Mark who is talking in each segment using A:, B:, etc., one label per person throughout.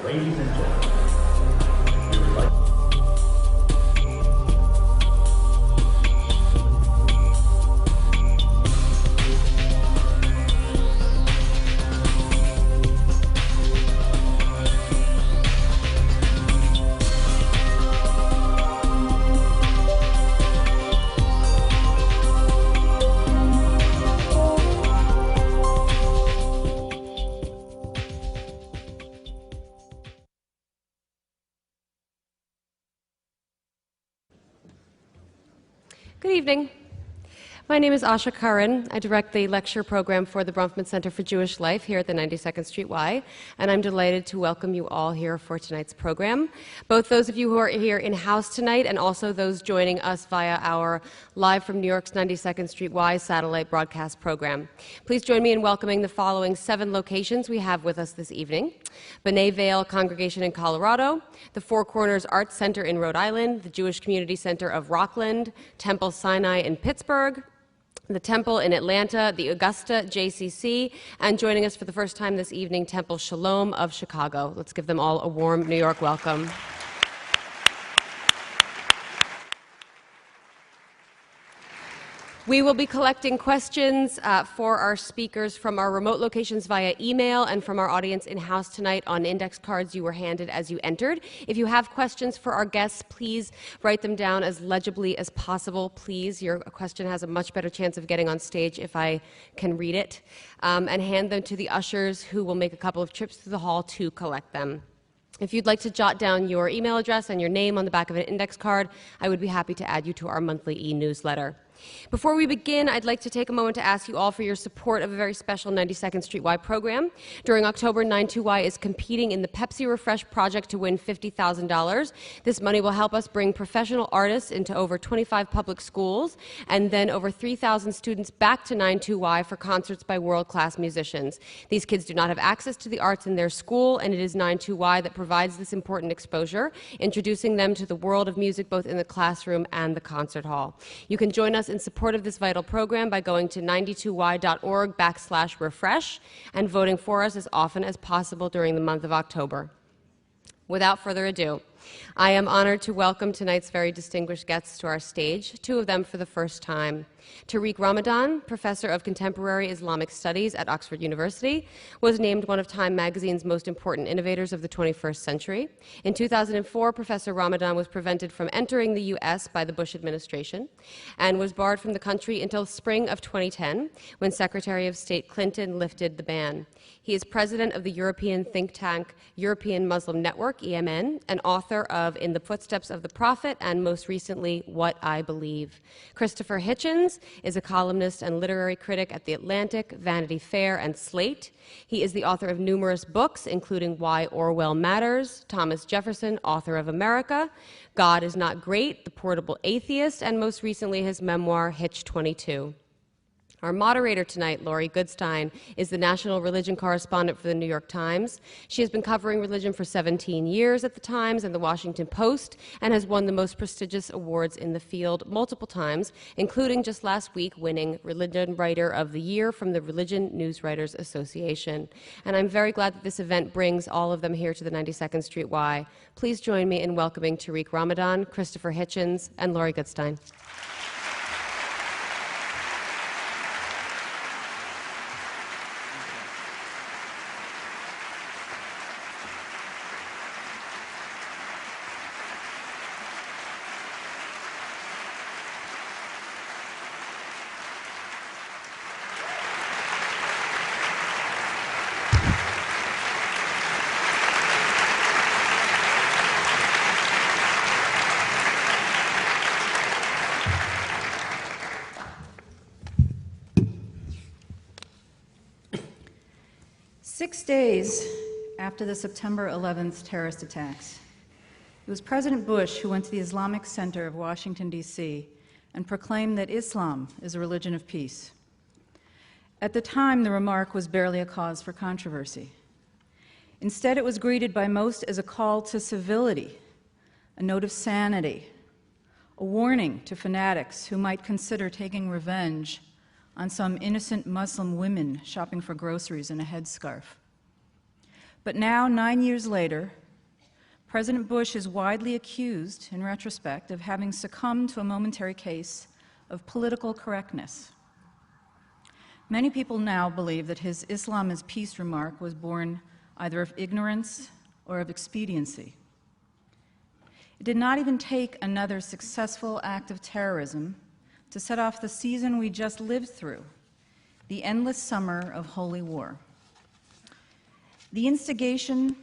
A: Ladies and gentlemen, we would like
B: Good evening. My name is Asha Karan. I direct the lecture program for the Bronfman Center for Jewish Life here at the 92nd Street Y, and I'm delighted to welcome you all here for tonight's program. Both those of you who are here in-house tonight and also those joining us via our live from New York's 92nd Street Y satellite broadcast program. Please join me in welcoming the following 7 locations we have with us this evening: B'nai Vale Congregation in Colorado, the Four Corners Arts Center in Rhode Island, the Jewish Community Center of Rockland, Temple Sinai in Pittsburgh, the Temple in Atlanta, the Augusta JCC, and joining us for the first time this evening, Temple Shalom of Chicago. Let's give them all a warm New York welcome. We will be collecting questions for our speakers from our remote locations via email and from our audience in-house tonight on index cards you were handed as you entered. If you have questions for our guests, please write them down as legibly as possible, please. Your question has a much better chance of getting on stage if I can read it. And hand them to the ushers, who will make a couple of trips through the hall to collect them. If you'd like to jot down your email address and your name on the back of an index card, I would be happy to add you to our monthly e-newsletter. Before we begin, I'd like to take a moment to ask you all for your support of a very special 92nd Street Y program. During October, 92Y is competing in the Pepsi Refresh project to win $50,000. This money will help us bring professional artists into over 25 public schools and then over 3,000 students back to 92Y for concerts by world-class musicians. These kids do not have access to the arts in their school, and it is 92Y that provides this important exposure, introducing them to the world of music both in the classroom and the concert hall. You can join us in support of this vital program by going to 92y.org/refresh and voting for us as often as possible during the month of October. Without further ado, I am honored to welcome tonight's very distinguished guests to our stage, 2 of them for the first time. Tariq Ramadan, Professor of Contemporary Islamic Studies at Oxford University, was named one of Time magazine's most important innovators of the 21st century. In 2004, Professor Ramadan was prevented from entering the U.S. by the Bush administration and was barred from the country until spring of 2010, when Secretary of State Clinton lifted the ban. He is president of the European think tank European Muslim Network, EMN, and author of In the Footsteps of the Prophet, and most recently, What I Believe. Christopher Hitchens is a columnist and literary critic at The Atlantic, Vanity Fair, and Slate. He is the author of numerous books, including Why Orwell Matters, Thomas Jefferson, Author of America, God is Not Great, The Portable Atheist, and most recently his memoir, Hitch 22. Our moderator tonight, Laurie Goodsteing, is the national religion correspondent for the New York Times. She has been covering religion for 17 years at the Times and the Washington Post, and has won the most prestigious awards in the field multiple times, including just last week winning Religion Writer of the Year from the Religion Newswriters Association. And I'm very glad that this event brings all of them here to the 92nd Street Y. Please join me in welcoming Tariq Ramadan, Christopher Hitchens, and Laurie Goodsteing.
C: Six days after the September 11th terrorist attacks, it was President Bush who went to the Islamic Center of Washington, D.C., and proclaimed that Islam is a religion of peace. At the time, the remark was barely a cause for controversy. Instead, it was greeted by most as a call to civility, a note of sanity, a warning to fanatics who might consider taking revenge on some innocent Muslim women shopping for groceries in a headscarf. But now, 9 years later, President Bush is widely accused, in retrospect, of having succumbed to a momentary case of political correctness. Many people now believe that his Islam is peace remark was born either of ignorance or of expediency. It did not even take another successful act of terrorism to set off the season we just lived through, the endless summer of holy war. The instigation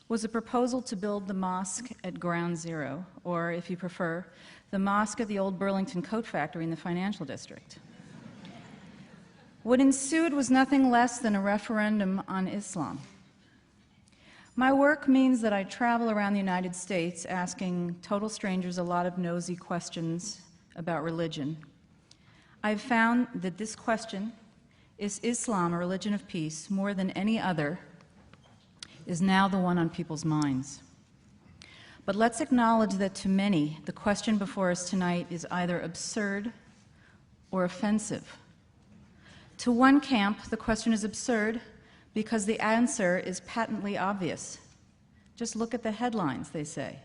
C: was a proposal to build the mosque at Ground Zero, or, if you prefer, the mosque at the old Burlington Coat Factory in the financial district. What ensued was nothing less than a referendum on Islam. My work means that I travel around the United States asking total strangers a lot of nosy questions about religion. I've found that this question, is Islam a religion of peace, more than any other, is now the one on people's minds. But let's acknowledge that to many, the question before us tonight is either absurd or offensive. To one camp, the question is absurd because the answer is patently obvious. Just look at the headlines, they say.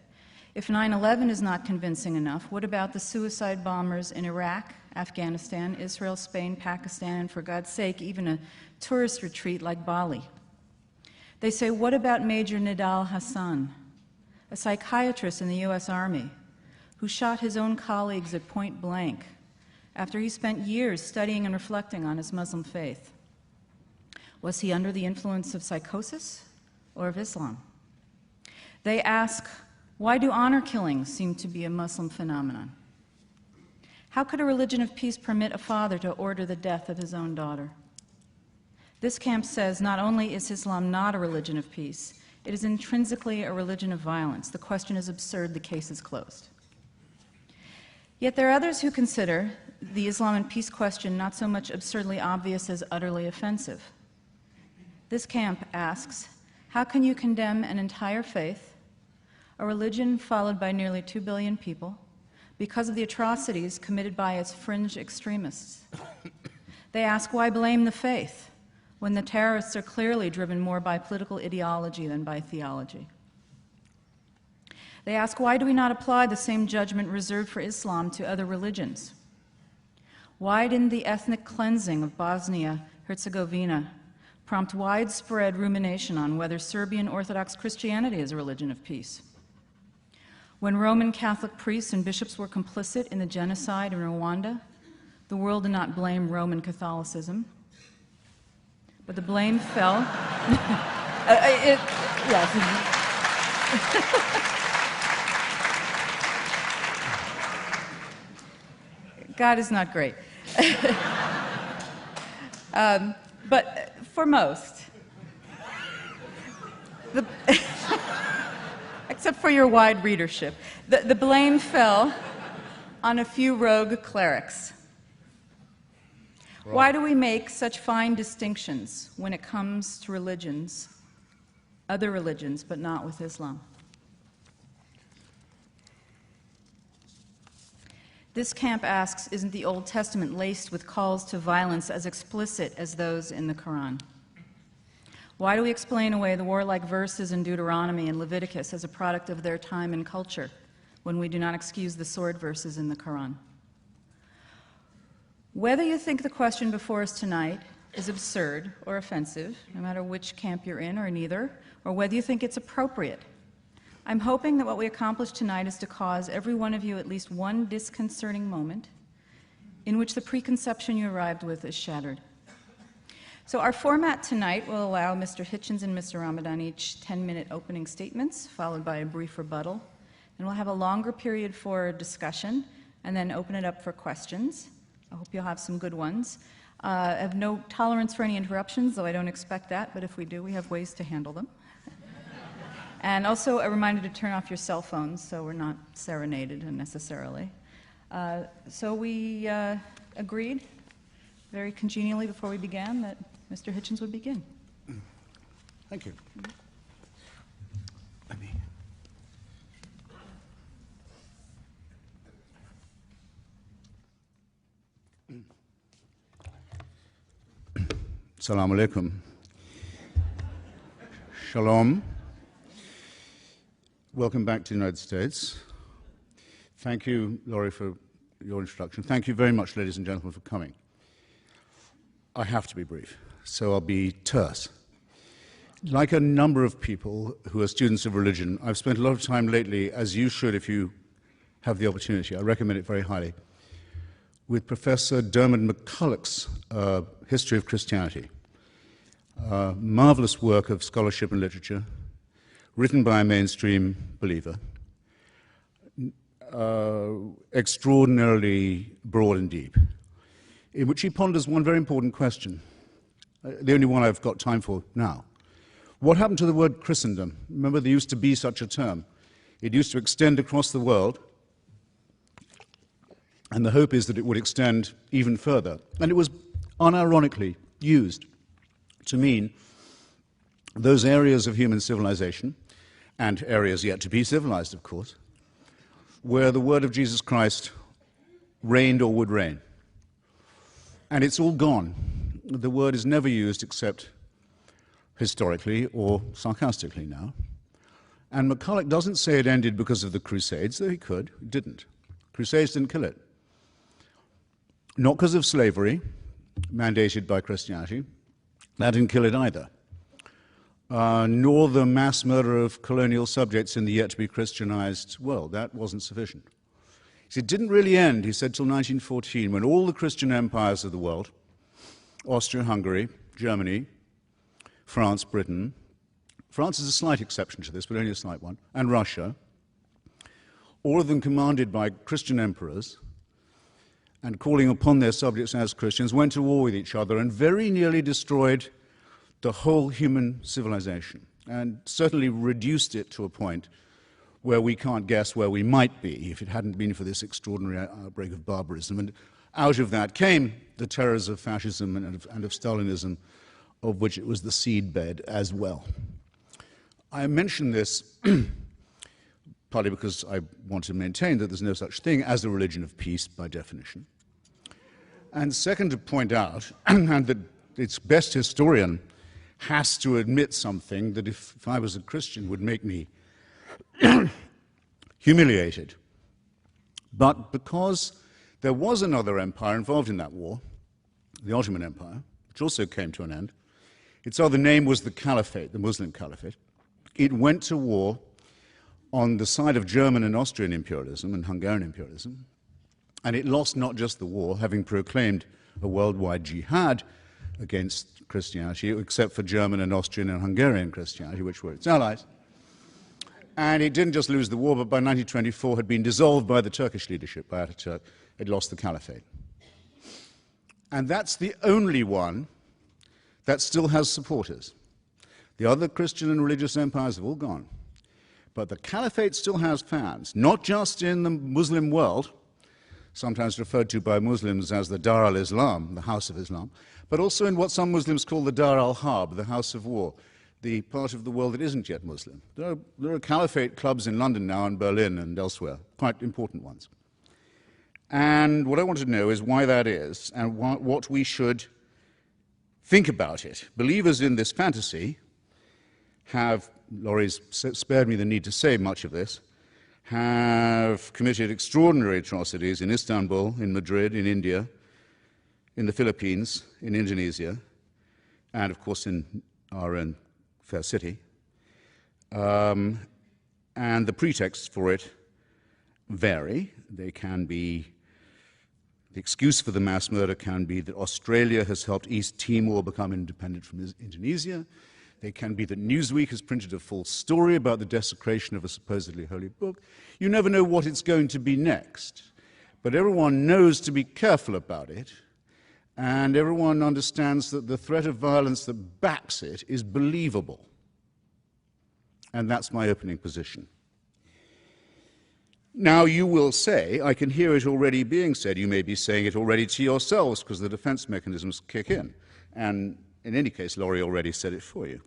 C: If 9/11 is not convincing enough, what about the suicide bombers in Iraq, Afghanistan, Israel, Spain, Pakistan, and for God's sake, even a tourist retreat like Bali? They say, what about Major Nidal Hassan, a psychiatrist in the U.S. Army who shot his own colleagues at point blank after he spent years studying and reflecting on his Muslim faith? Was he under the influence of psychosis or of Islam? They ask, why do honor killings seem to be a Muslim phenomenon? How could a religion of peace permit a father to order the death of his own daughter? This camp says not only is Islam not a religion of peace, it is intrinsically a religion of violence. The question is absurd, the case is closed. Yet there are others who consider the Islam and peace question not so much absurdly obvious as utterly offensive. This camp asks, how can you condemn an entire faith, a religion followed by nearly 2 billion people, because of the atrocities committed by its fringe extremists? They ask, why blame the faith when the terrorists are clearly driven more by political ideology than by theology? They ask, why do we not apply the same judgment reserved for Islam to other religions? Why didn't the ethnic cleansing of Bosnia-Herzegovina prompt widespread rumination on whether Serbian Orthodox Christianity is a religion of peace? When Roman Catholic priests and bishops were complicit in the genocide in Rwanda, the world did not blame Roman Catholicism, but the blame fell. God is not great. But for most, except for your wide readership, the blame fell on a few rogue clerics. Why do we make such fine distinctions when it comes to religions, other religions, but not with Islam? This camp asks, isn't the Old Testament laced with calls to violence as explicit as those in the Quran? Why do we explain away the warlike verses in Deuteronomy and Leviticus as a product of their time and culture when we do not excuse the sword verses in the Quran? Whether you think the question before us tonight is absurd or offensive, no matter which camp you're in or neither, or whether you think it's appropriate, I'm hoping that what we accomplish tonight is to cause every one of you at least one disconcerting moment in which the preconception you arrived with is shattered. So our format tonight will allow Mr. Hitchens and Mr. Ramadan each 10-minute opening statements, followed by a brief rebuttal. And we'll have a longer period for discussion, and then open it up for questions. I hope you'll have some good ones. I have no tolerance for any interruptions, though I don't expect that, but if we do, we have ways to handle them. And also a reminder to turn off your cell phones so we're not serenaded unnecessarily. So we agreed very congenially before we began that Mr. Hitchens would begin.
D: Thank you. Let me. Assalamu alaikum. Shalom. Welcome back to the United States. Thank you, Laurie, for your introduction. Thank you very much, ladies and gentlemen, for coming. I have to be brief, so I'll be terse. Like a number of people who are students of religion, I've spent a lot of time lately, as you should if you have the opportunity, I recommend it very highly, with Professor Dermot McCulloch's History of Christianity. Marvelous work of scholarship and literature, written by a mainstream believer, extraordinarily broad and deep, in which he ponders one very important question, the only one I've got time for now. What happened to the word Christendom? Remember, there used to be such a term. It used to extend across the world, and the hope is that it would extend even further. And it was unironically used to mean those areas of human civilization, and areas yet to be civilized, of course, where the word of Jesus Christ reigned or would reign. And it's all gone. The word is never used except historically or sarcastically now. And McCulloch doesn't say it ended because of the Crusades, though he could. It didn't. Crusades didn't kill it. Not because of slavery, mandated by Christianity. That didn't kill it either. Nor the mass murder of colonial subjects in the yet-to-be Christianized world. That wasn't sufficient. It didn't really end, he said, till 1914, when all the Christian empires of the world, Austria-Hungary, Germany, France, Britain, France is a slight exception to this, but only a slight one, and Russia, all of them commanded by Christian emperors, and calling upon their subjects as Christians, went to war with each other and very nearly destroyed the whole human civilization, and certainly reduced it to a point where we can't guess where we might be if it hadn't been for this extraordinary outbreak of barbarism. And out of that came the terrors of fascism and of Stalinism, of which it was the seedbed as well. I mention this partly because I want to maintain that there's no such thing as a religion of peace by definition. And second, to point out, and that its best historian has to admit something that if I was a Christian would make me humiliated. But because there was another empire involved in that war, the Ottoman Empire, which also came to an end, its other name was the Caliphate, the Muslim Caliphate. It went to war on the side of German and Austrian imperialism and Hungarian imperialism, and it lost not just the war, having proclaimed a worldwide jihad against Christianity, except for German and Austrian and Hungarian Christianity, which were its allies. And it didn't just lose the war, but by 1924 had been dissolved by the Turkish leadership, by Ataturk. It lost the Caliphate. And that's the only one that still has supporters. The other Christian and religious empires have all gone. But the Caliphate still has fans, not just in the Muslim world, sometimes referred to by Muslims as the Dar al-Islam, the House of Islam, but also in what some Muslims call the Dar al-Harb, the House of War, the part of the world that isn't yet Muslim. There are Caliphate clubs in London now and Berlin and elsewhere, quite important ones. And what I want to know is why that is and what we should think about it. Believers in this fantasy have, Laurie's spared me the need to say much of this, have committed extraordinary atrocities in Istanbul, in Madrid, in India, in the Philippines, in Indonesia, and of course in our own fair city. And the pretexts for it vary. They can be, the excuse for the mass murder can be that Australia has helped East Timor become independent from Indonesia. They can be that Newsweek has printed a false story about the desecration of a supposedly holy book. You never know what it's going to be next. But everyone knows to be careful about it, and everyone understands that the threat of violence that backs it is believable. And that's my opening position. Now, you will say, I can hear it already being said, you may be saying it already to yourselves because the defense mechanisms kick in. And in any case, Laurie already said it for you.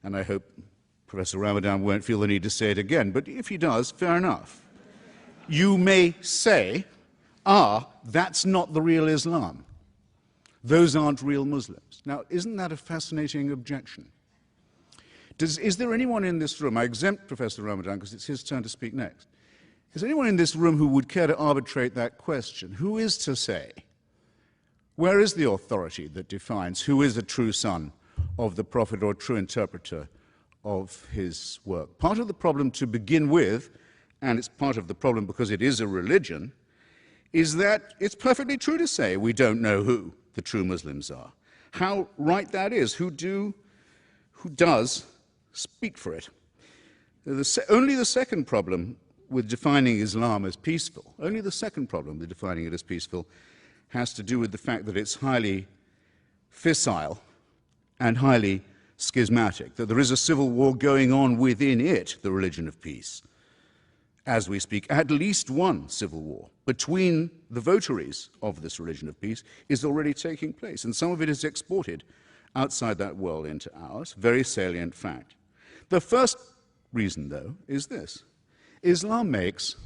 D: And I hope Professor Ramadan won't feel the need to say it again, but if he does, fair enough. You may say, that's not the real Islam. Those aren't real Muslims. Now, isn't that a fascinating objection? Is there anyone in this room, I exempt Professor Ramadan because it's his turn to speak next, is there anyone in this room who would care to arbitrate that question? Who is to say? Where is the authority that defines who is a true son of the prophet or a true interpreter of his work? Part of the problem to begin with, and it's part of the problem because it is a religion, is that it's perfectly true to say we don't know who the true Muslims are. How right that is, who does speak for it. Only the second problem with defining Islam as peaceful, only the second problem with defining it as peaceful has to do with the fact that it's highly fissile and highly schismatic, that there is a civil war going on within it, the religion of peace. As we speak, at least one civil war between the votaries of this religion of peace is already taking place, and some of it is exported outside that world into ours, very salient fact. The first reason, though, is this. Islam makes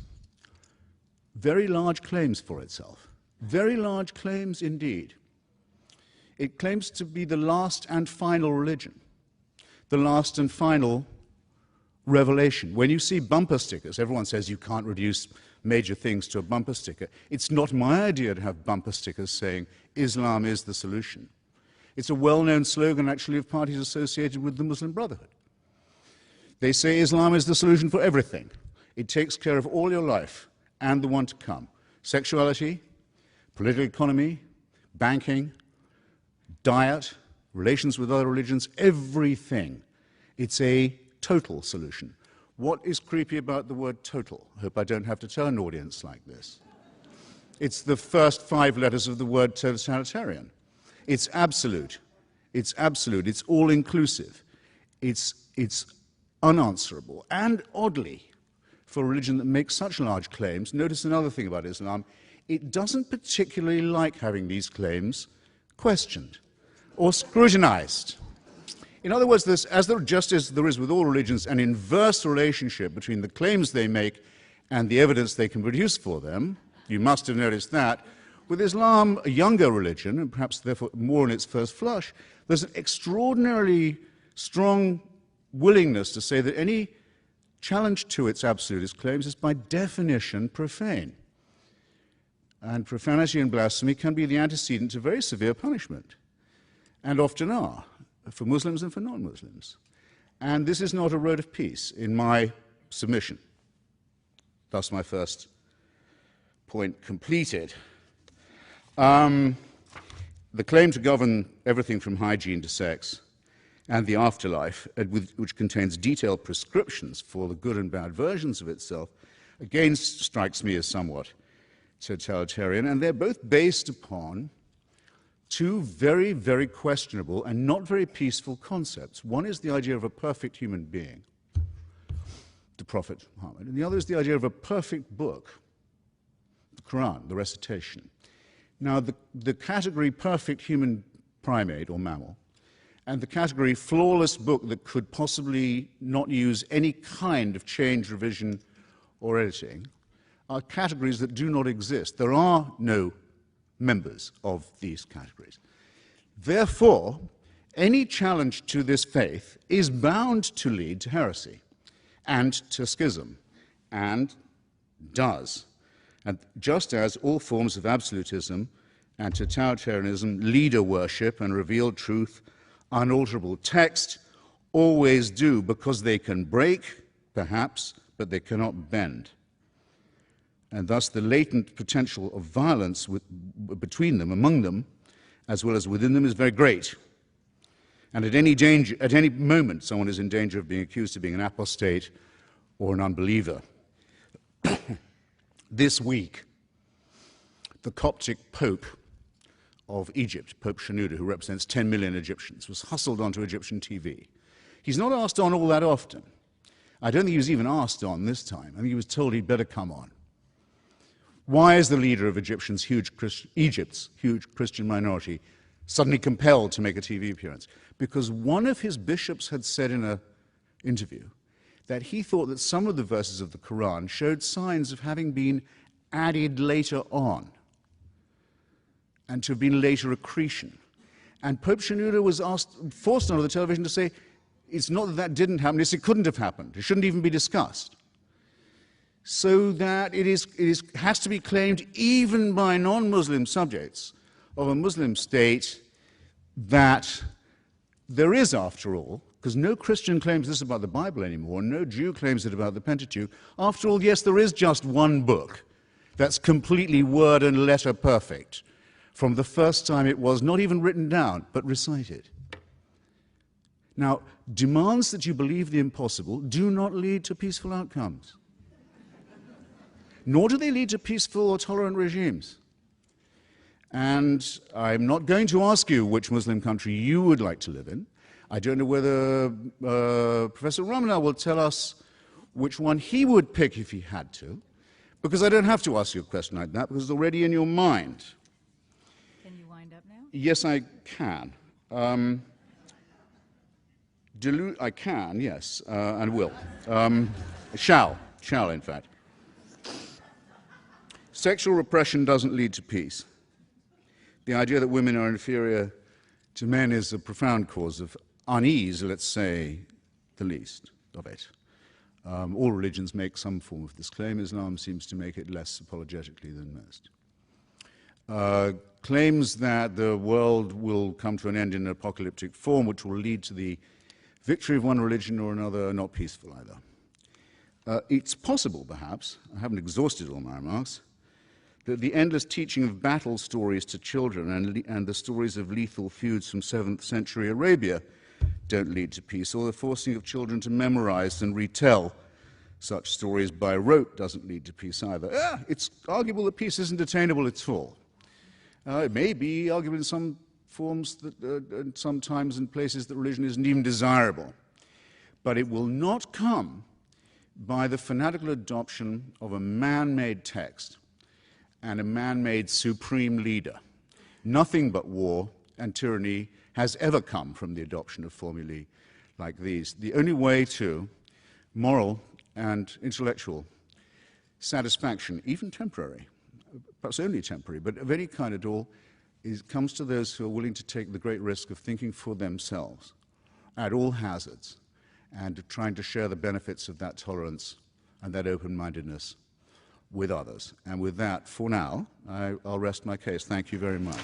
D: very large claims for itself, very large claims indeed. It claims to be the last and final religion, the last and final revelation. When you see bumper stickers, everyone says you can't reduce major things to a bumper sticker. It's not my idea to have bumper stickers saying Islam is the solution. It's a well-known slogan, actually, of parties associated with the Muslim Brotherhood. They say Islam is the solution for everything. It takes care of all your life and the one to come. Sexuality, political economy, banking, diet, relations with other religions, everything. It's a total solution. What is creepy about the word total? I hope I don't have to tell an audience like this. It's the first 5 letters of the word totalitarian. It's absolute. It's absolute. It's all-inclusive. It's unanswerable. And oddly, for a religion that makes such large claims, notice another thing about Islam, it doesn't particularly like having these claims questioned or scrutinized. In other words, just as there is with all religions an inverse relationship between the claims they make and the evidence they can produce for them, you must have noticed that, with Islam, a younger religion, and perhaps therefore more in its first flush, there's an extraordinarily strong willingness to say that any challenge to its absolutist claims is by definition profane. And profanity and blasphemy can be the antecedent to very severe punishment, and often are, for Muslims and for non-Muslims. And this is not a road of peace, in my submission. Thus my first point completed. The claim to govern everything from hygiene to sex and the afterlife, which contains detailed prescriptions for the good and bad versions of itself, again strikes me as somewhat totalitarian, and they're both based upon two very, very questionable and not very peaceful concepts. One is the idea of a perfect human being, the Prophet Muhammad, and the other is the idea of a perfect book, the Quran, the recitation. Now, the category perfect human primate or mammal and the category flawless book that could possibly not use any kind of change, revision, or editing are categories that do not exist. There are no members of these categories. Therefore, any challenge to this faith is bound to lead to heresy and to schism, and does. And just as all forms of absolutism and totalitarianism, leader worship and revealed truth, unalterable text, always do, because they can break, perhaps, but they cannot bend. And thus the latent potential of violence between them, among them, as well as within them, is very great. And at any moment, someone is in danger of being accused of being an apostate or an unbeliever. This week, the Coptic Pope of Egypt, Pope Shenouda, who represents 10 million Egyptians, was hustled onto Egyptian TV. He's not asked on all that often. I don't think he was even asked on this time. I think he was told he'd better come on. Why is the leader of Egypt's huge Christian minority suddenly compelled to make a TV appearance? Because one of his bishops had said in an interview that he thought that some of the verses of the Quran showed signs of having been added later on and to have been later accretion. And Pope Shenouda was forced onto the television to say, It's not that that didn't happen, it's it couldn't have happened. It shouldn't even be discussed. So that it has to be claimed even by non-Muslim subjects of a Muslim state that there is, after all, because no Christian claims this about the Bible anymore, no Jew claims it about the Pentateuch. After all, yes, there is just one book that's completely word and letter perfect from the first time it was not even written down, but recited. Now, demands that you believe the impossible do not lead to peaceful outcomes. Nor do they lead to peaceful or tolerant regimes. And I'm not going to ask you which Muslim country you would like to live in. I don't know whether Professor Ramadan will tell us which one he would pick if he had to, because I don't have to ask you a question like that, because it's already in your mind.
C: Can you wind up now?
D: Yes, I can. I can, yes, and will. Shall, in fact. Sexual repression doesn't lead to peace. The idea that women are inferior to men is a profound cause of unease, let's say, the least of it. All religions make some form of this claim. Islam seems to make it less apologetically than most. Claims that the world will come to an end in an apocalyptic form, which will lead to the victory of one religion or another, are not peaceful either. It's possible, perhaps, I haven't exhausted all my remarks, that the endless teaching of battle stories to children and the stories of lethal feuds from 7th century Arabia don't lead to peace, or the forcing of children to memorize and retell such stories by rote doesn't lead to peace either. It's arguable that peace isn't attainable at all. It may be arguable in some forms, that sometimes in places that religion isn't even desirable, but it will not come by the fanatical adoption of a man-made text and a man-made supreme leader. Nothing but war and tyranny has ever come from the adoption of formulae like these. The only way to moral and intellectual satisfaction, even temporary, perhaps only temporary, but of any kind at all, comes to those who are willing to take the great risk of thinking for themselves at all hazards and trying to share the benefits of that tolerance and that open-mindedness with others. And with that, for now, I'll rest my case. Thank you very much.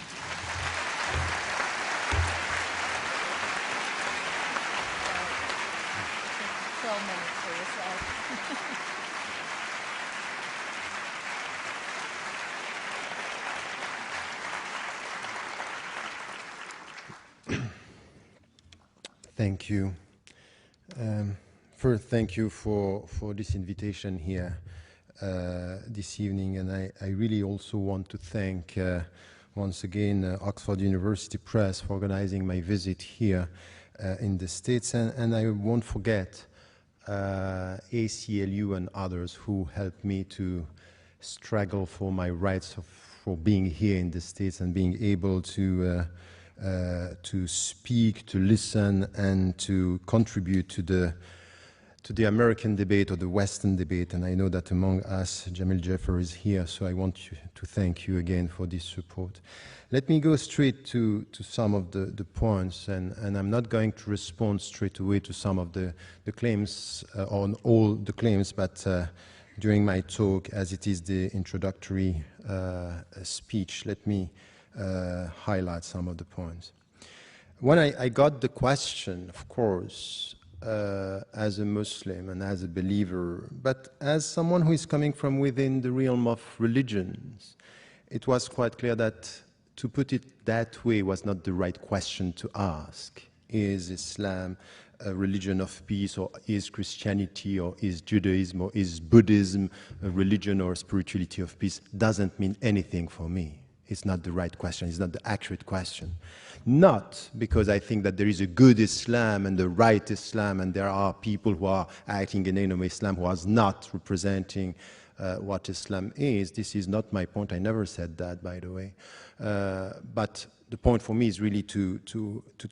E: Thank you. First, thank you for this invitation here this evening, and I really also want to thank once again Oxford University Press for organizing my visit here in the States, and I won't forget ACLU and others who helped me to struggle for my rights for being here in the States and being able to speak, to listen, and to contribute to the American debate or the Western debate. And I know that among us, Jamil Jaffer is here, so I want to thank you again for this support. Let me go straight to some of the points, and I'm not going to respond straight away to some of the claims, on all the claims, but during my talk, as it is the introductory speech, let me highlight some of the points. When I got the question, of course, as a Muslim and as a believer, but as someone who is coming from within the realm of religions, it was quite clear that to put it that way was not the right question to ask. Is Islam a religion of peace, or is Christianity, or is Judaism, or is Buddhism a religion or spirituality of peace? Doesn't mean anything for me. It's not the right question. It's not the accurate question. Not because I think that there is a good Islam and the right Islam, and there are people who are acting in the name of Islam who are not representing what Islam is. This is not my point. I never said that, by the way. But the point for me is really to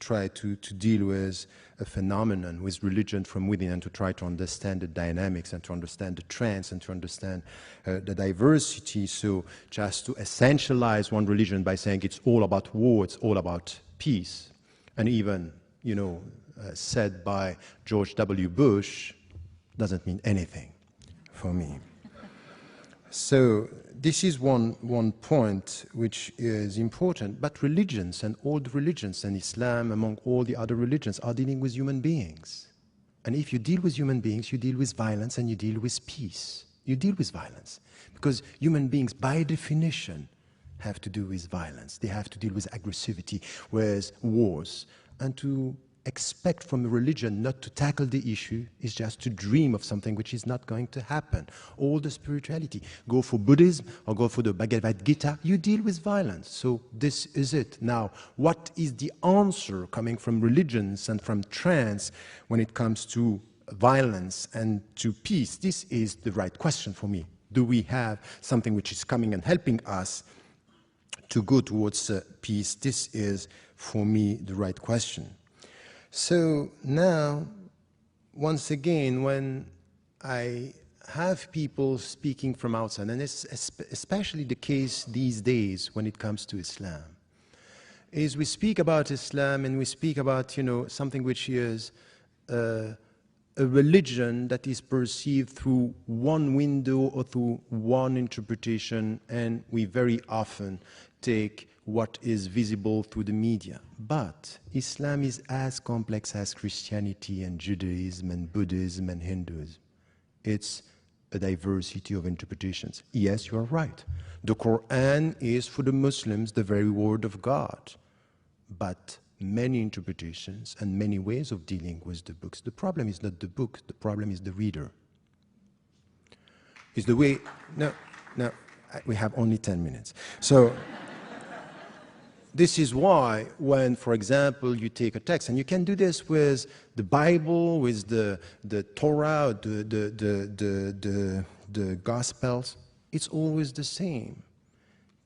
E: try to deal with a phenomenon, with religion from within, and to try to understand the dynamics and to understand the trends and to understand the diversity. So just to essentialize one religion by saying it's all about war, it's all about peace, and even said by George W. Bush doesn't mean anything for me. So this is one point which is important, but religions and all the religions and Islam among all the other religions are dealing with human beings. And if you deal with human beings, you deal with violence and you deal with peace. You deal with violence because human beings by definition have to do with violence. They have to deal with aggressivity, with wars. And to expect from a religion not to tackle the issue is just to dream of something which is not going to happen. All the spirituality, go for Buddhism or go for the Bhagavad Gita, you deal with violence. So this is it. Now, what is the answer coming from religions and from trends when it comes to violence and to peace? This is the right question for me. Do we have something which is coming and helping us to go towards peace? This is, for me, the right question. So now, once again, when I have people speaking from outside, and it's especially the case these days when it comes to Islam, is we speak about Islam and we speak about, something which is a religion that is perceived through one window or through one interpretation, and we very often take what is visible through the media. But Islam is as complex as Christianity and Judaism and Buddhism and Hinduism. It's a diversity of interpretations. Yes, you are right. The Quran is for the Muslims the very word of God. But many interpretations and many ways of dealing with the books. The problem is not the book, the problem is the reader. Is the way, no, we have only 10 minutes. So, this is why when, for example, you take a text, and you can do this with the Bible, with the Torah, the Gospels, it's always the same.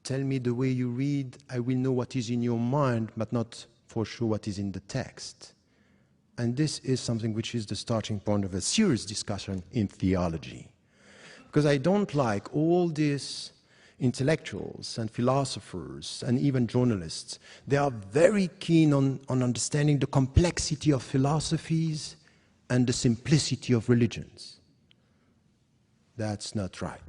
E: Tell me the way you read, I will know what is in your mind, but not for sure what is in the text. And this is something which is the starting point of a serious discussion in theology. Because I don't like all these intellectuals and philosophers and even journalists. They are very keen on understanding the complexity of philosophies and the simplicity of religions. That's not right.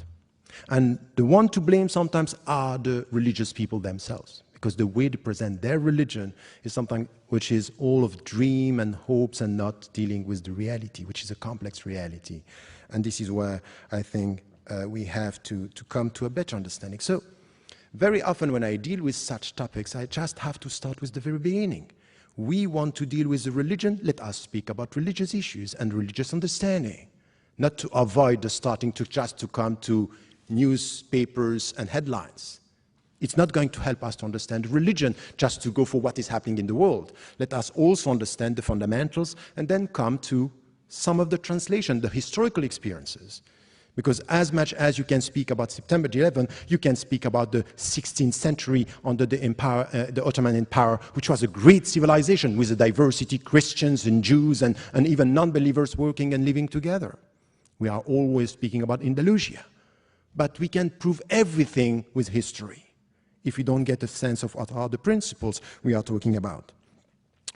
E: And the one to blame sometimes are the religious people themselves, because the way they present their religion is something which is all of dream and hopes and not dealing with the reality, which is a complex reality. And this is where I think we have to come to a better understanding. So very often when I deal with such topics, I just have to start with the very beginning. We want to deal with the religion, let us speak about religious issues and religious understanding, not to avoid the starting to just to come to newspapers and headlines. It's not going to help us to understand religion just to go for what is happening in the world. Let us also understand the fundamentals and then come to some of the translation, the historical experiences. Because as much as you can speak about September 11, you can speak about the 16th century under the empire, the Ottoman Empire, which was a great civilization with a diversity, Christians and Jews and even non-believers working and living together. We are always speaking about Andalusia. But we can prove everything with history if we don't get a sense of what are the principles we are talking about.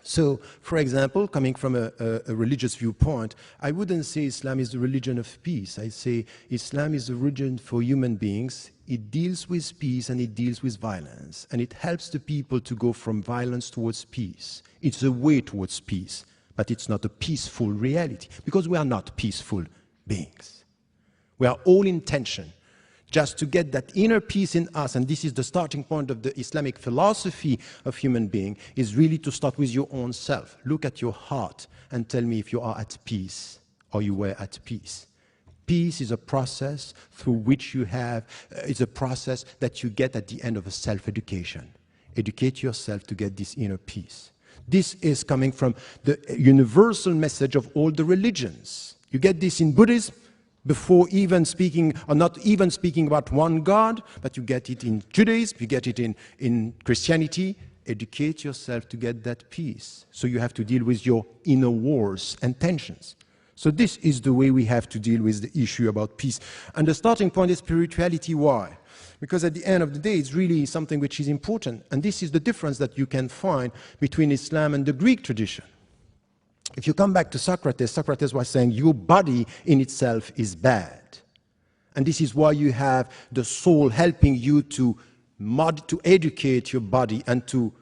E: So, for example, coming from a religious viewpoint, I wouldn't say Islam is the religion of peace. I say Islam is the religion for human beings. It deals with peace and it deals with violence. And it helps the people to go from violence towards peace. It's a way towards peace, but it's not a peaceful reality, because we are not peaceful beings. We are all in tension. Just to get that inner peace in us, and this is the starting point of the Islamic philosophy of human being, is really to start with your own self. Look at your heart and tell me if you are at peace or you were at peace. Peace is a process through which you have, it's a process that you get at the end of a self-education. Educate yourself to get this inner peace. This is coming from the universal message of all the religions. You get this in Buddhism, before even speaking, or not even speaking about one God, but you get it in Judaism, you get it in Christianity. Educate yourself to get that peace. So you have to deal with your inner wars and tensions. So this is the way we have to deal with the issue about peace. And the starting point is spirituality. Why? Because at the end of the day, it's really something which is important. And this is the difference that you can find between Islam and the Greek tradition. if you come back to Socrates, Socrates was saying your body in itself is bad. And this is why you have the soul helping you to educate your body and to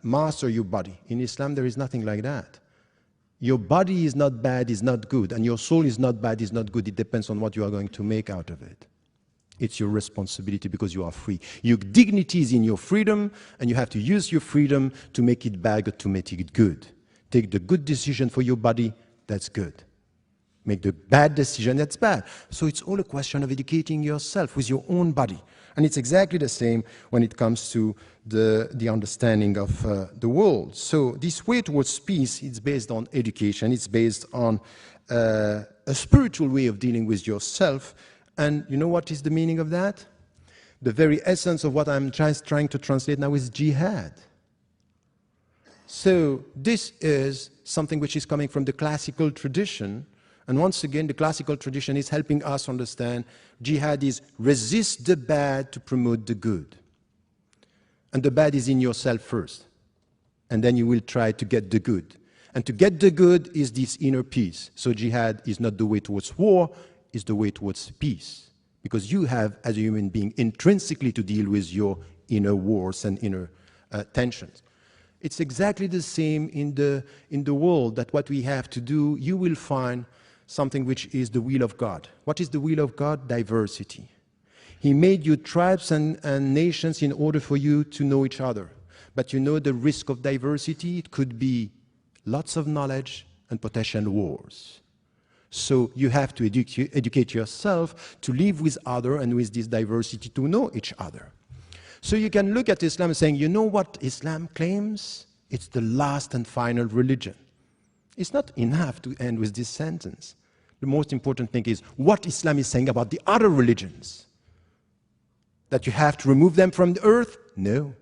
E: master your body. In Islam, there is nothing like that. Your body is not bad, is not good, and your soul is not bad, is not good. It depends on what you are going to make out of it. It's your responsibility because you are free. Your dignity is in your freedom, and you have to use your freedom to make it bad or to make it good. Take the good decision for your body, that's good. Make the bad decision, that's bad. So it's all a question of educating yourself with your own body. And it's exactly the same when it comes to the understanding of the world. So this way towards peace is based on education. It's based on a spiritual way of dealing with yourself. And you know what is the meaning of that? The very essence of what I'm trying to translate now is jihad. So this is something which is coming from the classical tradition. And once again, the classical tradition is helping us understand jihad is resist the bad to promote the good. And the bad is in yourself first. And then you will try to get the good. And to get the good is this inner peace. So jihad is not the way towards war, it's the way towards peace. Because you have, as a human being, intrinsically to deal with your inner wars and inner tensions. It's exactly the same in the world, that what we have to do, you will find something which is the will of God. What is the will of God? Diversity. He made you tribes and nations in order for you to know each other. But you know the risk of diversity? It could be lots of knowledge and potential wars. So you have to educate yourself to live with others and with this diversity to know each other. So you can look at Islam saying, you know what Islam claims? It's the last and final religion. It's not enough to end with this sentence. The most important thing is what Islam is saying about the other religions. That you have to remove them from the earth? No.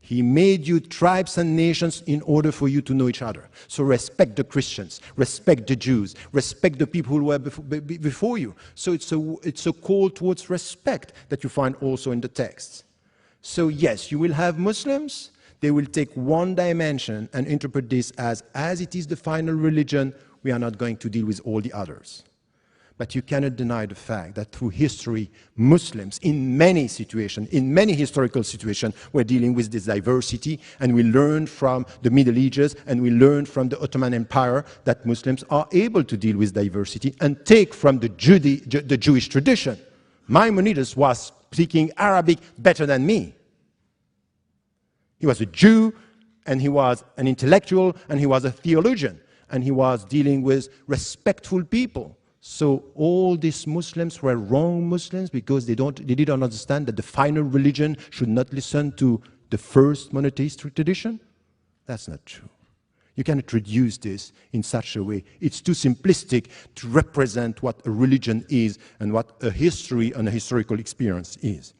E: He made you tribes and nations in order for you to know each other. So respect the Christians, respect the Jews, respect the people who were before you. So it's a call towards respect that you find also in the texts. So yes, you will have Muslims. They will take one dimension and interpret this as it is the final religion, we are not going to deal with all the others. But you cannot deny the fact that through history, Muslims, in many situations, in many historical situations, were dealing with this diversity, and we learned from the Middle Ages, and we learned from the Ottoman Empire that Muslims are able to deal with diversity and take from the Jewish tradition. Maimonides was speaking Arabic better than me. He was a Jew, and he was an intellectual, and he was a theologian, and he was dealing with respectful people. So all these Muslims were wrong Muslims because they didn't understand that the final religion should not listen to the first monotheistic tradition? That's not true. You cannot reduce this in such a way. It's too simplistic to represent what a religion is and what a history and a historical experience is.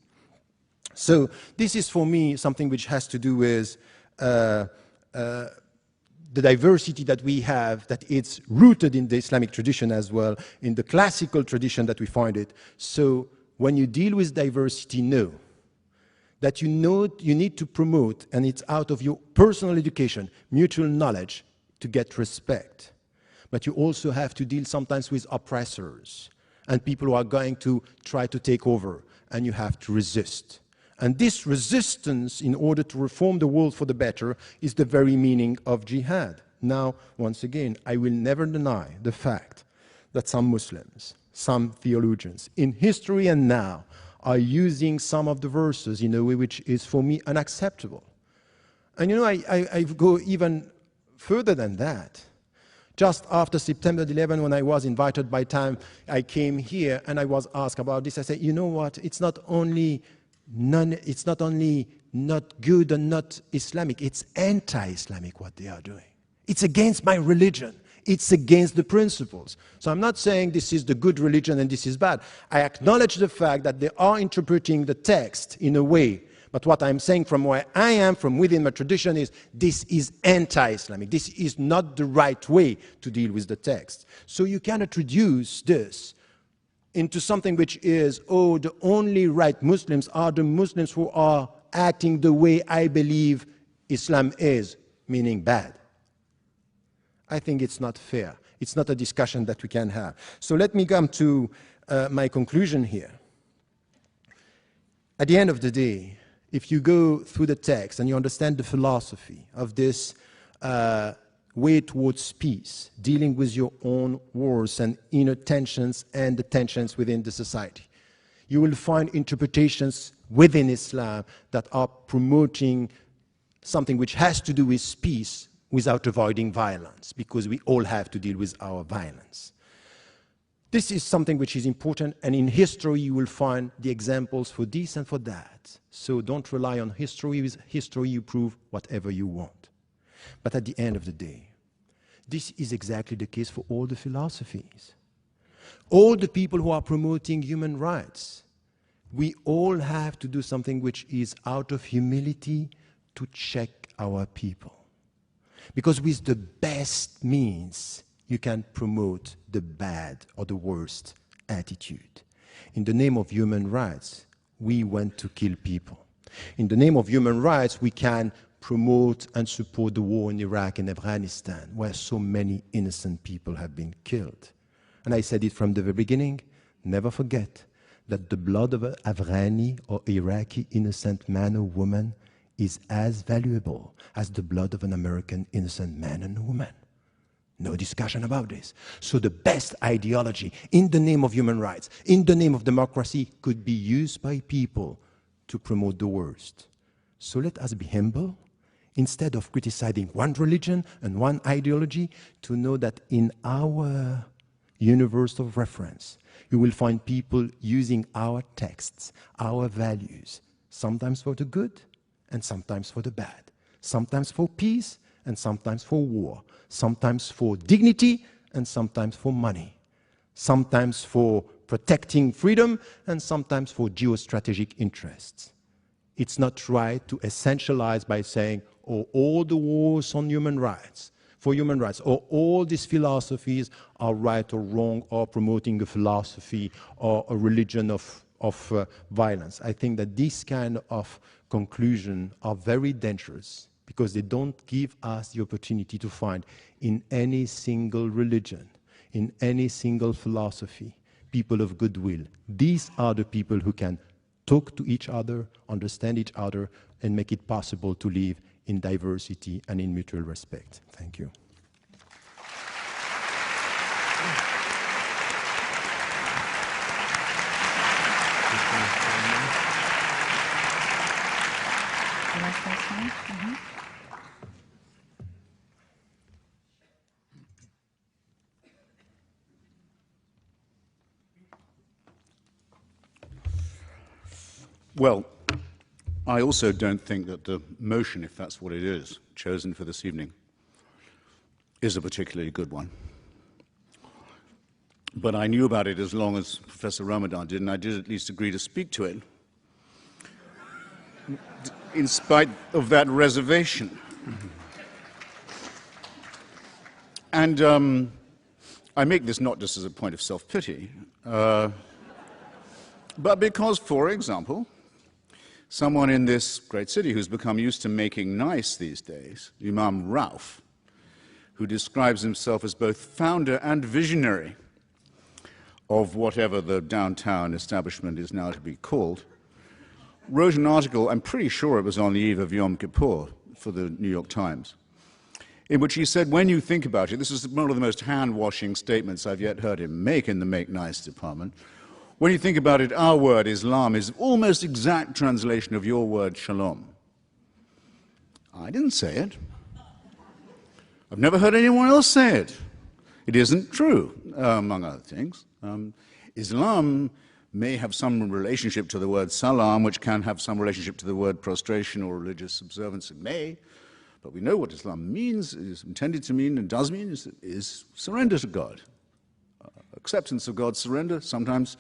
E: So this is for me something which has to do with the diversity that we have, that it's rooted in the Islamic tradition as well, in the classical tradition that we find it. So when you deal with diversity, know that you need to promote, and it's out of your personal education, mutual knowledge, to get respect. But you also have to deal sometimes with oppressors and people who are going to try to take over, and you have to resist. And this resistance, in order to reform the world for the better, is the very meaning of jihad. Now, once again, I will never deny the fact that some Muslims, some theologians, in history and now, are using some of the verses in a way which is, for me, unacceptable. And you know, I go even further than that. Just after September 11, when I was invited by Time, I came here and I was asked about this. I said, you know what, it's not only not good and not Islamic, it's anti-Islamic what they are doing. It's against my religion. It's against the principles. So I'm not saying this is the good religion and this is bad. I acknowledge the fact that they are interpreting the text in a way, but what I'm saying from where I am, from within my tradition, is this is anti-Islamic. This is not the right way to deal with the text. So you cannot reduce this into something which is, oh, the only right Muslims are the Muslims who are acting the way I believe Islam is, meaning bad. I think it's not fair. It's not a discussion that we can have. So let me come to my conclusion here. At the end of the day, if you go through the text and you understand the philosophy of this way towards peace, dealing with your own wars and inner tensions and the tensions within the society, you will find interpretations within Islam that are promoting something which has to do with peace without avoiding violence, because we all have to deal with our violence. This is something which is important, and in history you will find the examples for this and for that. So don't rely on history. With history you prove whatever you want. But at the end of the day, this is exactly the case for all the philosophies. All the people who are promoting human rights, we all have to do something which is out of humility to check our people. Because with the best means, you can promote the bad or the worst attitude. In the name of human rights, we want to kill people. In the name of human rights, we can promote and support the war in Iraq and Afghanistan, where so many innocent people have been killed. And I said it from the very beginning, never forget that the blood of an Afghani or Iraqi innocent man or woman is as valuable as the blood of an American innocent man and woman. No discussion about this. So the best ideology in the name of human rights, in the name of democracy, could be used by people to promote the worst. So let us be humble, instead of criticizing one religion and one ideology, to know that in our universe of reference, you will find people using our texts, our values, sometimes for the good and sometimes for the bad, sometimes for peace and sometimes for war, sometimes for dignity and sometimes for money, sometimes for protecting freedom and sometimes for geostrategic interests. It's not right to essentialize by saying, oh, all the wars on human rights, for human rights, or all these philosophies are right or wrong, or promoting a philosophy or a religion of violence. I think that these kind of conclusions are very dangerous, because they don't give us the opportunity to find in any single religion, in any single philosophy, people of goodwill. These are the people who can talk to each other, understand each other, and make it possible to live in diversity and in mutual respect. Thank you.
D: Well, I also don't think that the motion, if that's what it is, chosen for this evening, is a particularly good one. But I knew about it as long as Professor Ramadan did, and I did at least agree to speak to it, in spite of that reservation. And I make this not just as a point of self-pity, but because, for example, someone in this great city who's become used to making nice these days, Imam Rauf, who describes himself as both founder and visionary of whatever the downtown establishment is now to be called, wrote an article, I'm pretty sure it was on the eve of Yom Kippur, for the New York Times, in which he said, when you think about it, this is one of the most hand-washing statements I've yet heard him make in the Make Nice department. When you think about it, our word, Islam, is almost exact translation of your word, shalom. I didn't say it. I've never heard anyone else say it. It isn't true, among other things. Islam may have some relationship to the word salam, which can have some relationship to the word prostration or religious observance. It may, but we know what Islam means, is intended to mean, and does mean, is surrender to God. Acceptance of God's surrender, sometimes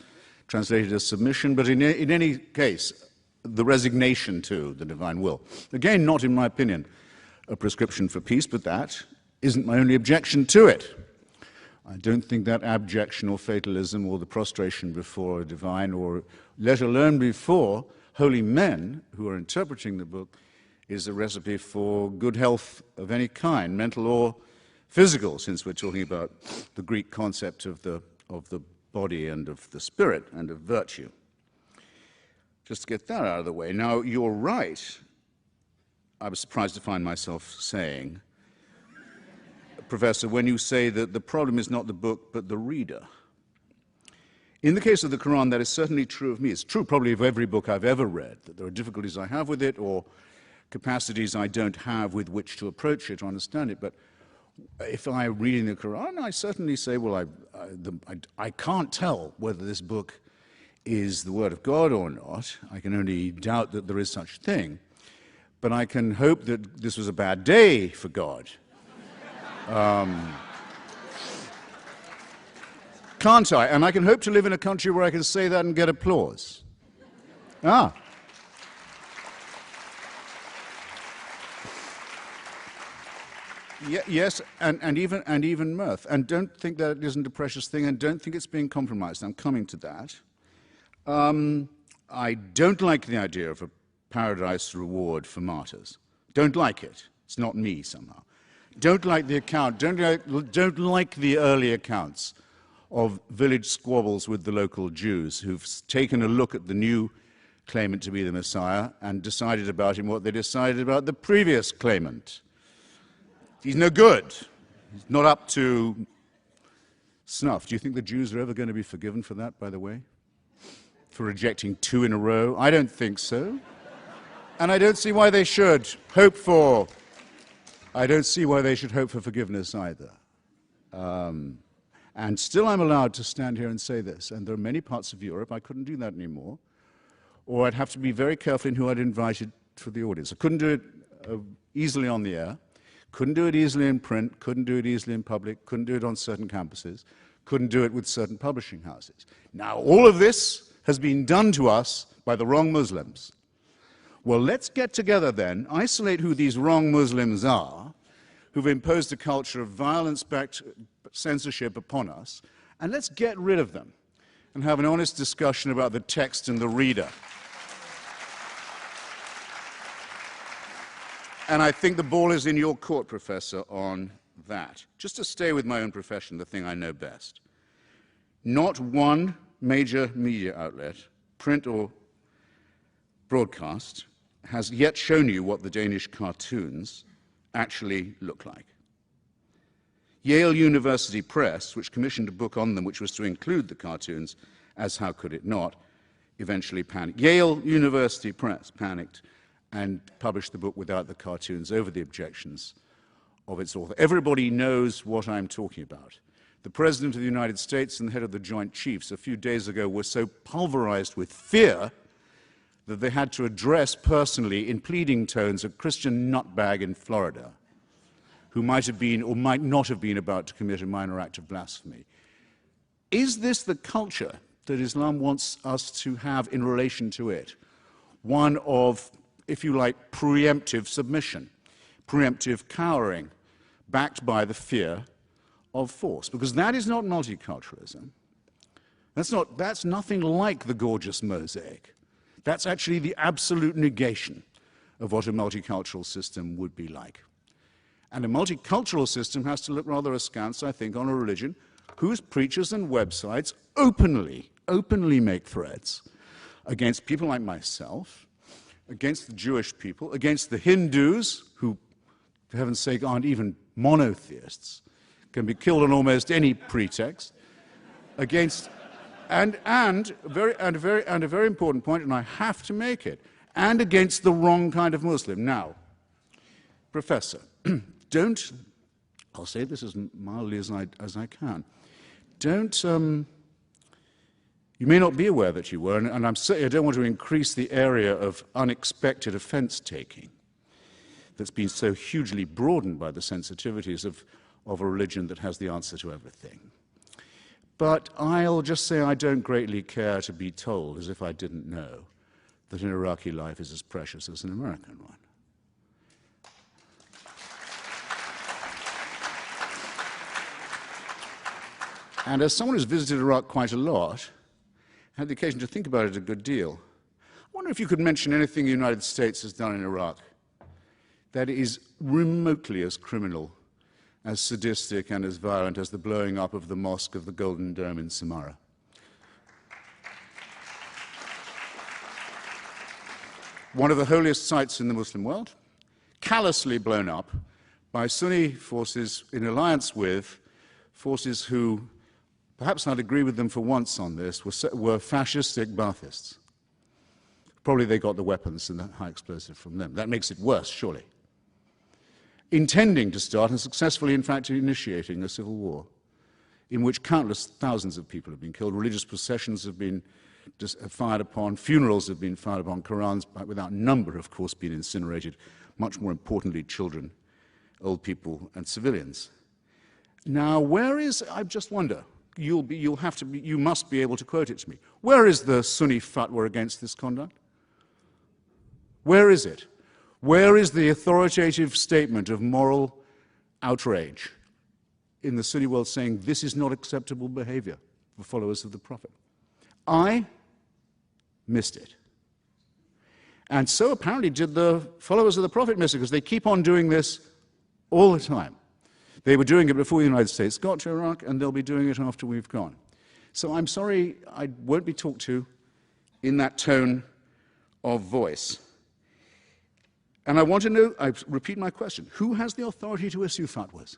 D: translated as submission, but in any case, the resignation to the divine will. Again, not, in my opinion, a prescription for peace, but that isn't my only objection to it. I don't think that abjection or fatalism or the prostration before a divine, or let alone before holy men who are interpreting the book, is a recipe for good health of any kind, mental or physical, since we're talking about the Greek concept of the body and of the spirit and of virtue. Just to get that out of the way. Now, you're right. I was surprised to find myself saying, Professor, when you say that the problem is not the book but the reader. In the case of the Quran, that is certainly true of me. It's true probably of every book I've ever read, that there are difficulties I have with it or capacities I don't have with which to approach it or understand it. But if I'm reading the Quran, I certainly say, well, I can't tell whether this book is the Word of God or not. I can only doubt that there is such a thing. But I can hope that this was a bad day for God. Can't I? And I can hope to live in a country where I can say that and get applause. Ah. Yes, and even mirth. And don't think that it isn't a precious thing, and don't think it's being compromised. I'm coming to that. I don't like the idea of a paradise reward for martyrs. Don't like it. It's not me somehow. Don't like the account. Don't like the early accounts of village squabbles with the local Jews who've taken a look at the new claimant to be the Messiah and decided about him what they decided about the previous claimant. He's no good. He's not up to snuff. Do you think the Jews are ever going to be forgiven for that, by the way? For rejecting 2 in a row? I don't think so. And I don't see why they should hope for forgiveness either. And still I'm allowed to stand here and say this, and there are many parts of Europe I couldn't do that anymore, or I'd have to be very careful in who I'd invited for the audience. I couldn't do it easily on the air, couldn't do it easily in print, couldn't do it easily in public, couldn't do it on certain campuses, couldn't do it with certain publishing houses. Now, all of this has been done to us by the wrong Muslims. Well, let's get together then, isolate who these wrong Muslims are, who've imposed a culture of violence-backed censorship upon us, and let's get rid of them and have an honest discussion about the text and the reader. And I think the ball is in your court, Professor, on that. Just to stay with my own profession, the thing I know best. Not one major media outlet, print or broadcast, has yet shown you what the Danish cartoons actually look like. Yale University Press, which commissioned a book on them which was to include the cartoons, as how could it not, eventually panicked. Yale University Press panicked and published the book without the cartoons over the objections of its author. Everybody knows what I'm talking about. The President of the United States and the head of the Joint Chiefs a few days ago were so pulverized with fear that they had to address personally in pleading tones a Christian nutbag in Florida who might have been or might not have been about to commit a minor act of blasphemy. Is this the culture that Islam wants us to have in relation to it? One of, if you like, preemptive submission, preemptive cowering, backed by the fear of force? Because that is not multiculturalism. That's nothing like the gorgeous mosaic. That's actually the absolute negation of what a multicultural system would be like. And a multicultural system has to look rather askance, I think, on a religion whose preachers and websites openly make threats against people like myself, against the Jewish people, against the Hindus, who, for heaven's sake, aren't even monotheists, can be killed on almost any pretext, against, and a very important point, and I have to make it, and against the wrong kind of Muslim. Now, Professor, I'll say this as mildly as I can, you may not be aware that you were, and I don't want to increase the area of unexpected offense-taking that's been so hugely broadened by the sensitivities of a religion that has the answer to everything. But I'll just say I don't greatly care to be told, as if I didn't know, that an Iraqi life is as precious as an American one. And as someone who's visited Iraq quite a lot, had the occasion to think about it a good deal, I wonder if you could mention anything the United States has done in Iraq that is remotely as criminal as sadistic and as violent as the blowing up of the Mosque of the Golden Dome in Samarra. One of the holiest sites in the Muslim world, callously blown up by Sunni forces in alliance with forces who, perhaps I'd agree with them for once on this, were fascistic Baathists. Probably they got the weapons and the high explosive from them. That makes it worse, surely. Intending to start and successfully, in fact, initiating a civil war in which countless thousands of people have been killed, religious processions have been fired upon, funerals have been fired upon, Qurans, without number, of course, been incinerated, much more importantly, children, old people, and civilians. Now, where is, I just wonder, you must be able to quote it to me. Where is the Sunni fatwa against this conduct? Where is it? Where is the authoritative statement of moral outrage in the Sunni world saying this is not acceptable behavior for followers of the Prophet? I missed it. And so apparently did the followers of the Prophet miss it, because they keep on doing this all the time. They were doing it before the United States got to Iraq, and they'll be doing it after we've gone. So I'm sorry I won't be talked to in that tone of voice. And I want to know, I repeat my question, who has the authority to issue fatwas?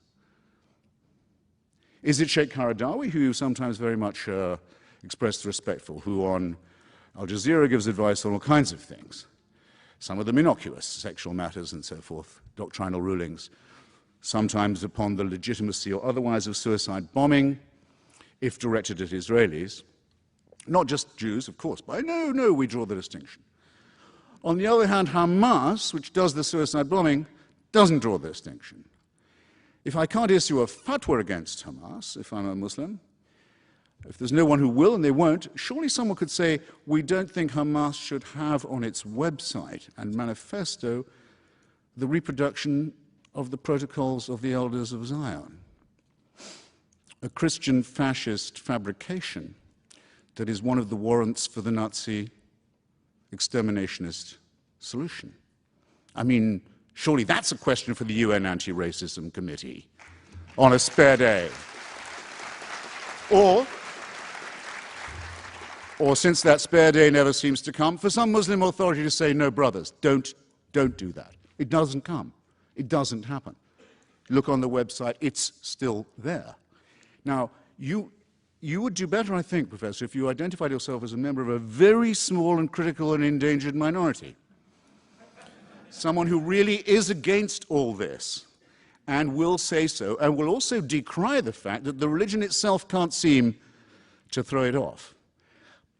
D: Is it Sheikh Al-Qardawi, who you sometimes very much expressed respect for, who on Al Jazeera gives advice on all kinds of things, some of them innocuous, sexual matters and so forth, doctrinal rulings, sometimes upon the legitimacy or otherwise of suicide bombing, if directed at Israelis, not just Jews, of course, but no, we draw the distinction. On the other hand, Hamas, which does the suicide bombing, doesn't draw the distinction. If I can't issue a fatwa against Hamas, if I'm a Muslim, if there's no one who will and they won't, surely someone could say, we don't think Hamas should have on its website and manifesto the reproduction of the protocols of the elders of Zion, a Christian fascist fabrication that is one of the warrants for the Nazi exterminationist solution. I mean, surely that's a question for the UN Anti-Racism Committee on a spare day. Or since that spare day never seems to come, for some Muslim authority to say, no, brothers, don't do that. It doesn't come. It doesn't happen. Look on the website, it's still there. Now, you would do better, I think, Professor, if you identified yourself as a member of a very small and critical and endangered minority. Someone who really is against all this and will say so, and will also decry the fact that the religion itself can't seem to throw it off.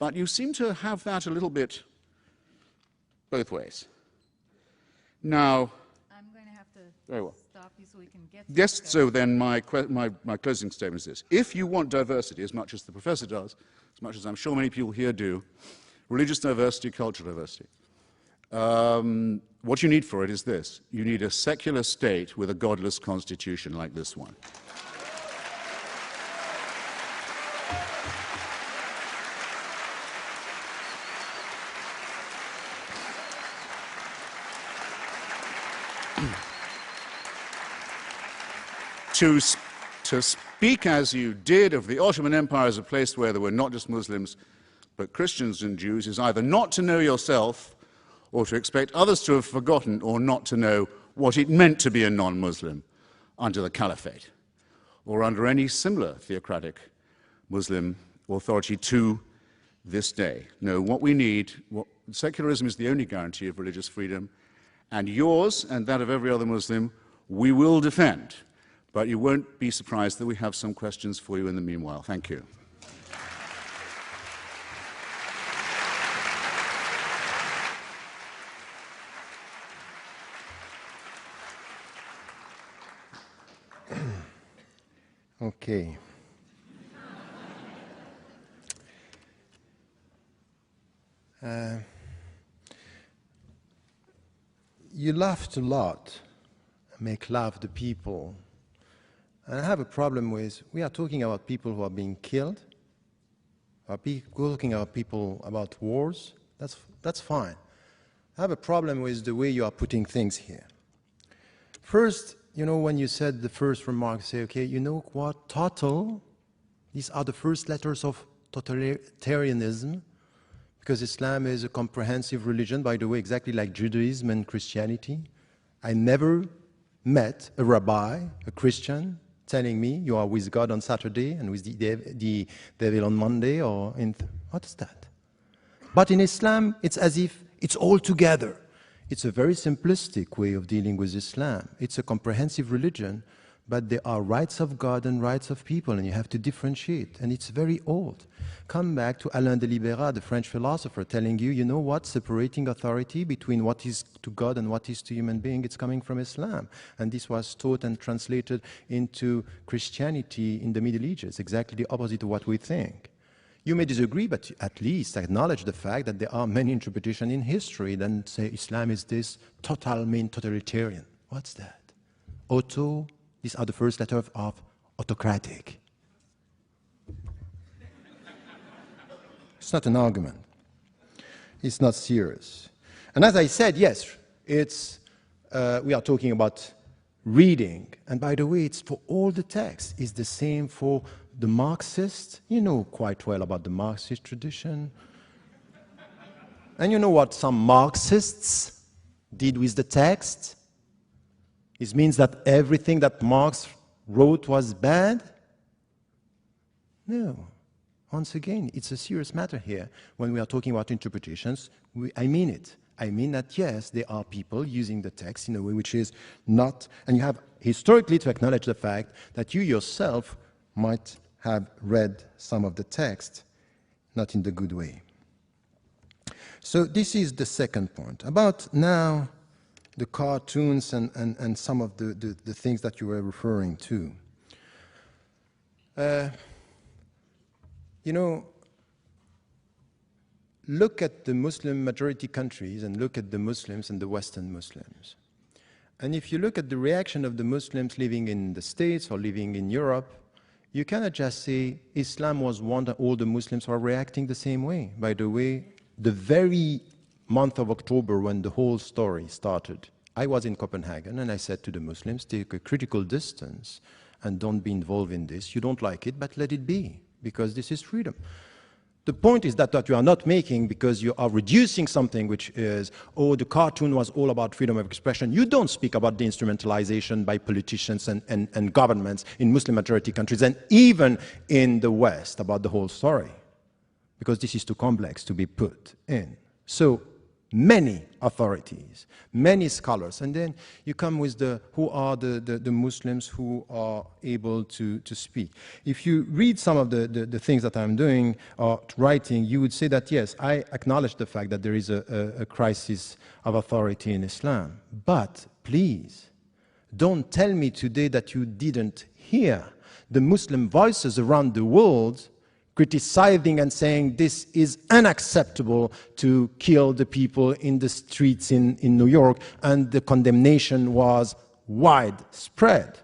D: But you seem to have that a little bit both ways. Now,
C: I'm going to have to
D: very well.
C: stop you so we can get to
D: Yes,
C: this.
D: so then my closing statement is this. If you want diversity, as much as the professor does, as much as I'm sure many people here do, religious diversity, cultural diversity, what you need for it is this. You need a secular state with a godless constitution like this one. To speak as you did of the Ottoman Empire as a place where there were not just Muslims but Christians and Jews is either not to know yourself or to expect others to have forgotten or not to know what it meant to be a non-Muslim under the Caliphate or under any similar theocratic Muslim authority to this day. No, what we need, secularism is the only guarantee of religious freedom, and yours and that of every other Muslim we will defend. But you won't be surprised that we have some questions for you in the meanwhile. Thank you.
E: Okay. You laughed a lot, make laugh the people. And I have a problem with, we are talking about people who are being killed, talking about people about wars, that's fine. I have a problem with the way you are putting things here. First, you know, when you said the first remark, say, okay, you know what, total, these are the first letters of totalitarianism, because Islam is a comprehensive religion, by the way, exactly like Judaism and Christianity. I never met a rabbi, a Christian, telling me you are with God on Saturday and with the devil on Monday, or what is that? But in Islam, it's as if it's all together. It's a very simplistic way of dealing with Islam. It's a comprehensive religion, but there are rights of God and rights of people, and you have to differentiate, and it's very old. Come back to Alain de Libera, the French philosopher, telling you, you know what, separating authority between what is to God and what is to human being, it's coming from Islam. And this was taught and translated into Christianity in the Middle Ages, exactly the opposite of what we think. You may disagree, but at least acknowledge the fact that there are many interpretations in history that say Islam is this total mean totalitarian. What's that? Auto, these are the first letters of autocratic. It's not an argument. It's not serious. And as I said, yes, it's, we are talking about reading. And by the way, it's for all the texts. It's the same for the Marxists. You know quite well about the Marxist tradition. And you know what some Marxists did with the text? It means that everything that Marx wrote was bad? No. Once again, it's a serious matter here. When we are talking about interpretations, I mean it. I mean that, yes, there are people using the text in a way which is not, and you have historically to acknowledge the fact that you yourself might have read some of the text, not in the good way. So this is the second point. About now the cartoons and some of the things that you were referring to. You know, look at the Muslim majority countries and look at the Muslims and the Western Muslims. And if you look at the reaction of the Muslims living in the States or living in Europe, you cannot just say Islam was one that all the Muslims are reacting the same way. By the way, the very month of October when the whole story started, I was in Copenhagen and I said to the Muslims, take a critical distance and don't be involved in this. You don't like it, but let it be, because this is freedom. The point is that you are not making because you are reducing something which is, oh, the cartoon was all about freedom of expression. You don't speak about the instrumentalization by politicians and governments in Muslim majority countries and even in the West about the whole story, because this is too complex to be put in. So many authorities, many scholars, and then you come with who are the Muslims who are able to speak. If you read some of the things that I'm doing or writing, you would say that, yes, I acknowledge the fact that there is a crisis of authority in Islam. But please, don't tell me today that you didn't hear the Muslim voices around the world criticizing and saying this is unacceptable to kill the people in the streets in New York, and the condemnation was widespread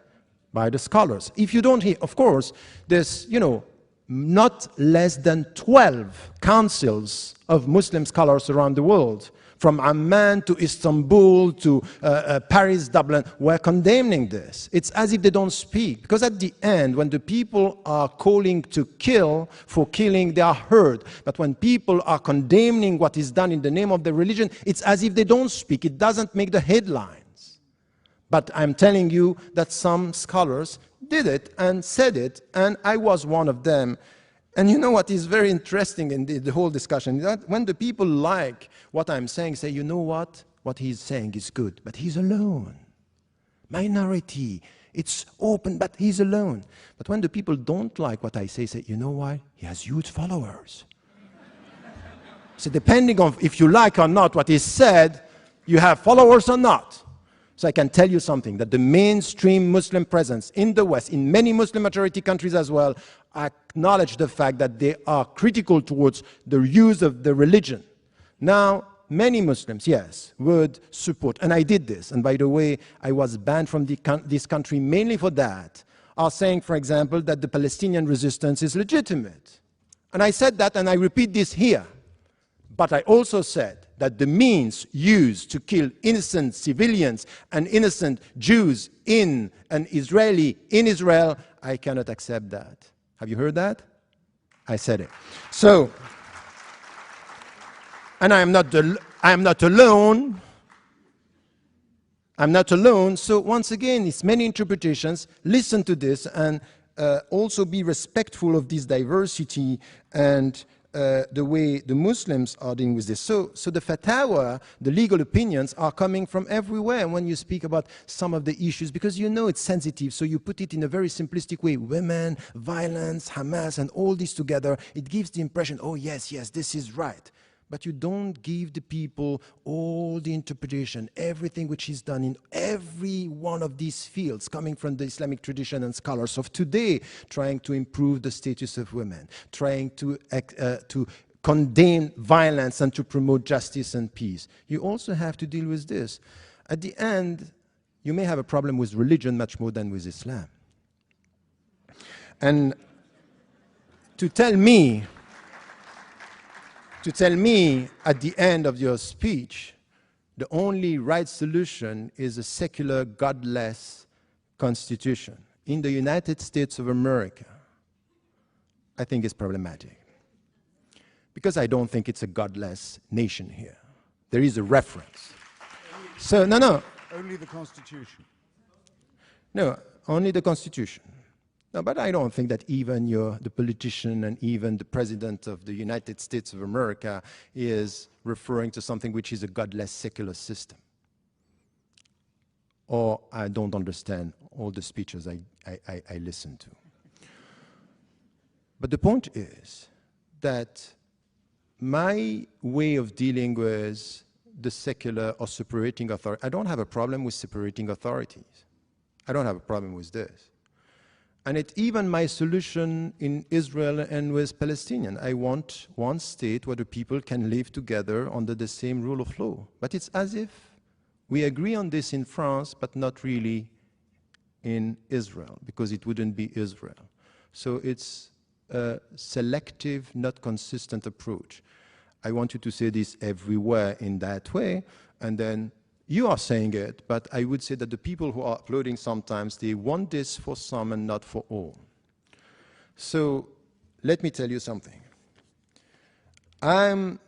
E: by the scholars. If you don't hear, of course, there's, you know, not less than 12 councils of Muslim scholars around the world, from Amman to Istanbul to Paris, Dublin, were condemning this. It's as if they don't speak. Because at the end, when the people are calling to kill for killing, they are heard. But when people are condemning what is done in the name of the religion, it's as if they don't speak. It doesn't make the headlines. But I'm telling you that some scholars did it and said it, and I was one of them. And you know what is very interesting in the whole discussion? That when the people like what I'm saying, say, you know what he's saying is good, but he's alone. Minority, it's open, but he's alone. But when the people don't like what I say, you know why? He has huge followers. So depending on if you like or not what is said, you have followers or not. So I can tell you something, that the mainstream Muslim presence in the West, in many Muslim majority countries as well, acknowledge the fact that they are critical towards the use of the religion. Now, many Muslims, yes, would support, and I did this, and by the way, I was banned from this country mainly for that, are saying, for example, that the Palestinian resistance is legitimate. And I said that, and I repeat this here. But I also said that the means used to kill innocent civilians and innocent Jews in an Israeli in Israel, I cannot accept that. Have you heard that? I said it. So, and I am not alone. I'm not alone. So once again, it's many interpretations. Listen to this and also be respectful of this diversity and the way the Muslims are dealing with this. So the fatwa, the legal opinions, are coming from everywhere when you speak about some of the issues, because you know it's sensitive, so you put it in a very simplistic way. Women, violence, Hamas, and all this together, it gives the impression, oh yes, yes, this is right. But you don't give the people all the interpretation, everything which is done in every one of these fields, coming from the Islamic tradition and scholars of today, trying to improve the status of women, trying to condemn violence and to promote justice and peace. You also have to deal with this. At the end, you may have a problem with religion much more than with Islam. And to tell me at the end of your speech, the only right solution is a secular, godless constitution in the United States of America, I think is problematic. Because I don't think it's a godless nation here. There is a reference. So, no.
D: Only the Constitution.
E: No, only the Constitution. No, but I don't think that even the politician and even the president of the United States of America is referring to something which is a godless secular system. Or I don't understand all the speeches I listen to. But the point is that my way of dealing with the secular or separating authority, I don't have a problem with separating authorities. I don't have a problem with this. And it's even my solution in Israel and with Palestinians. I want one state where the people can live together under the same rule of law. But it's as if we agree on this in France, but not really in Israel, because it wouldn't be Israel. So it's a selective, not consistent approach. I want you to say this everywhere in that way, and then you are saying it, but I would say that the people who are uploading sometimes, they want this for some and not for all. So let me tell you something. I'm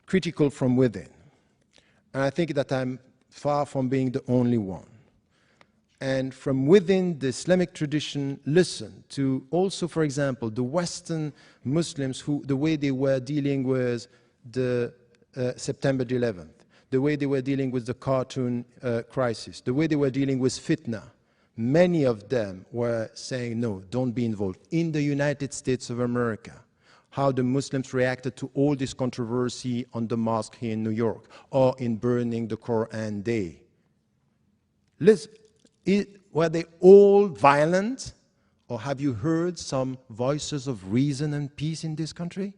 E: critical from within, and I think that I'm far from being the only one. And from within the Islamic tradition, listen to also, for example, the Western Muslims, who the way they were dealing with the September 11th. The way they were dealing with the cartoon crisis, the way they were dealing with fitna. Many of them were saying, no, don't be involved. In the United States of America, how the Muslims reacted to all this controversy on the mosque here in New York, or in burning the Quran Day. Listen, were they all violent? Or have you heard some voices of reason and peace in this country?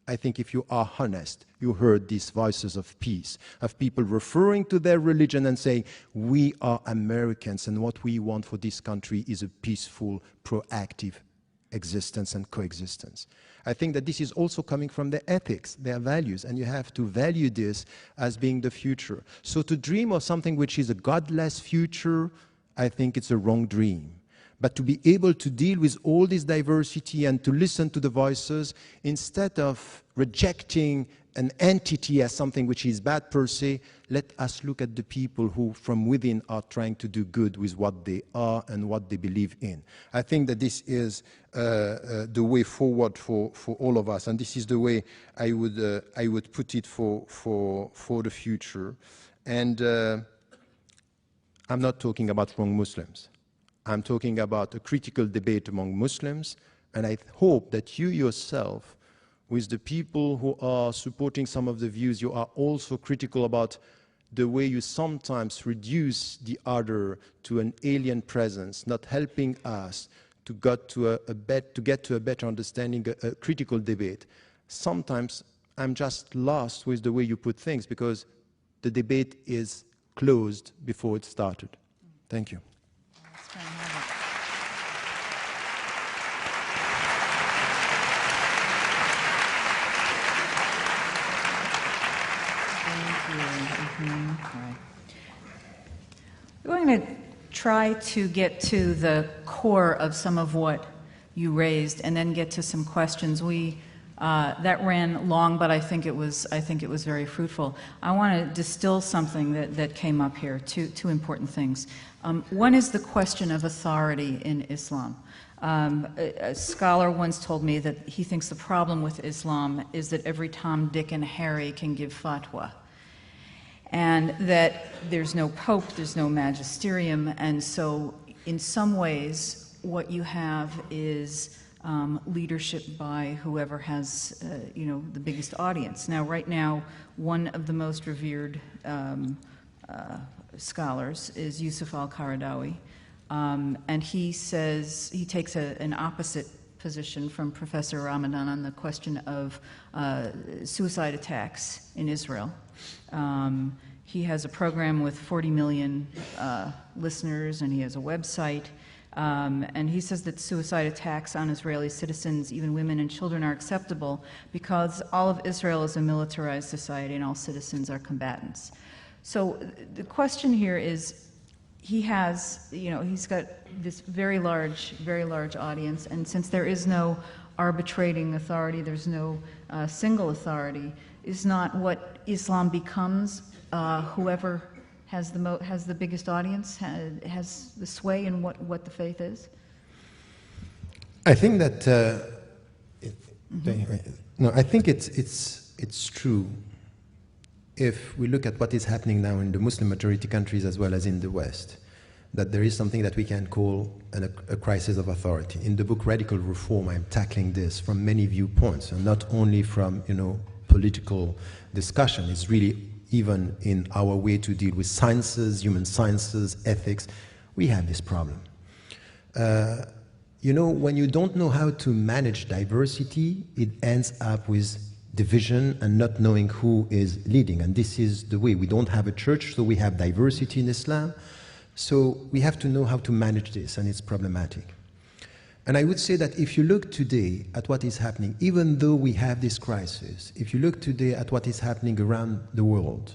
E: I think if you are honest, you heard these voices of peace, of people referring to their religion and saying, we are Americans and what we want for this country is a peaceful, proactive existence and coexistence. I think that this is also coming from their ethics, their values, and you have to value this as being the future. So to dream of something which is a godless future, I think it's a wrong dream. But to be able to deal with all this diversity and to listen to the voices, instead of rejecting an entity as something which is bad per se, let us look at the people who from within are trying to do good with what they are and what they believe in. I think that this is the way forward for all of us, and this is the way I would put it for the future. And I'm not talking about wrong Muslims. I'm talking about a critical debate among Muslims, and I hope that you yourself, with the people who are supporting some of the views, you are also critical about the way you sometimes reduce the other to an alien presence, not helping us to get to a better understanding, a critical debate. Sometimes I'm just lost with the way you put things, because the debate is closed before it started. Thank you.
C: try to get to the core of some of what you raised, and then get to some questions. That ran long, but I think it was very fruitful. I want to distill something that came up here. Two important things. One is the question of authority in Islam. A scholar once told me that he thinks the problem with Islam is that every Tom, Dick, and Harry can give fatwa, and that there's no pope, there's no magisterium, and so in some ways what you have is leadership by whoever has the biggest audience. Now, right now, one of the most revered scholars is Yusuf Al-Qardawi, and he says he takes an opposite position from Professor Ramadan on the question of suicide attacks in Israel. He has a program with 40 million listeners, and he has a website. And he says that suicide attacks on Israeli citizens, even women and children, are acceptable because all of Israel is a militarized society and all citizens are combatants. So the question here is, he's got this very large audience, and since there is no arbitrating authority, there's no single authority, is not what Islam becomes whoever has the biggest audience, has the sway in what the faith is?
E: I think that I think it's true. If we look at what is happening now in the Muslim majority countries as well as in the West, that there is something that we can call a crisis of authority. In the book Radical Reform, I'm tackling this from many viewpoints, and not only from political discussion. It's really even in our way to deal with sciences, human sciences, ethics, we have this problem. When you don't know how to manage diversity, it ends up with division and not knowing who is leading. And this is the way. We don't have a church, so we have diversity in Islam. So we have to know how to manage this, and it's problematic. And I would say that if you look today at what is happening, even though we have this crisis, if you look today at what is happening around the world,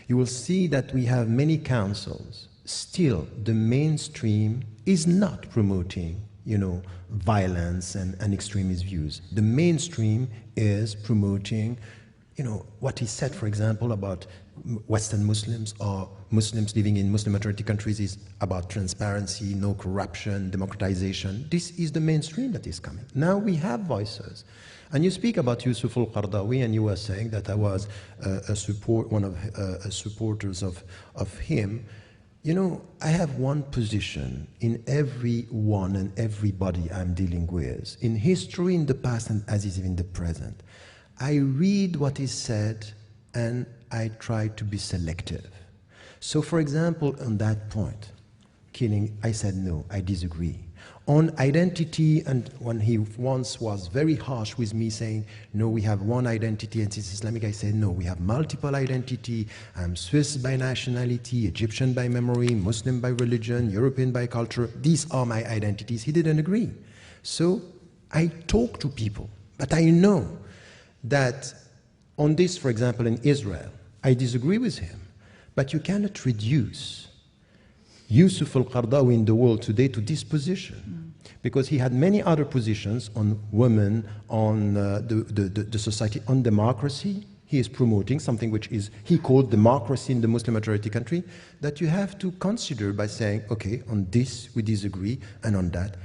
E: you will see that we have many councils. Still, the mainstream is not promoting, violence and extremist views. The mainstream is promoting, what is said, for example, about Western Muslims or Muslims living in Muslim majority countries is about transparency, no corruption, democratization. This is the mainstream that is coming. Now we have voices. And you speak about Yusuf Al-Qardawi, and you were saying that I was one of supporters of him. I have one position in everyone and everybody I'm dealing with, in history, in the past, and as is in the present. I read what is said, and I try to be selective. So, for example, on that point, killing, I said no, I disagree. On identity, and when he once was very harsh with me saying, no, we have one identity and it's Islamic, I said no, we have multiple identity. I'm Swiss by nationality, Egyptian by memory, Muslim by religion, European by culture. These are my identities. He didn't agree. So I talk to people, but I know that on this, for example, in Israel, I disagree with him, but you cannot reduce Yusuf Al-Qardawi in the world today to this position, because he had many other positions on women, on the society, on democracy. He is promoting something which is, he called democracy in the Muslim majority country, that you have to consider by saying, okay, on this we disagree, and on that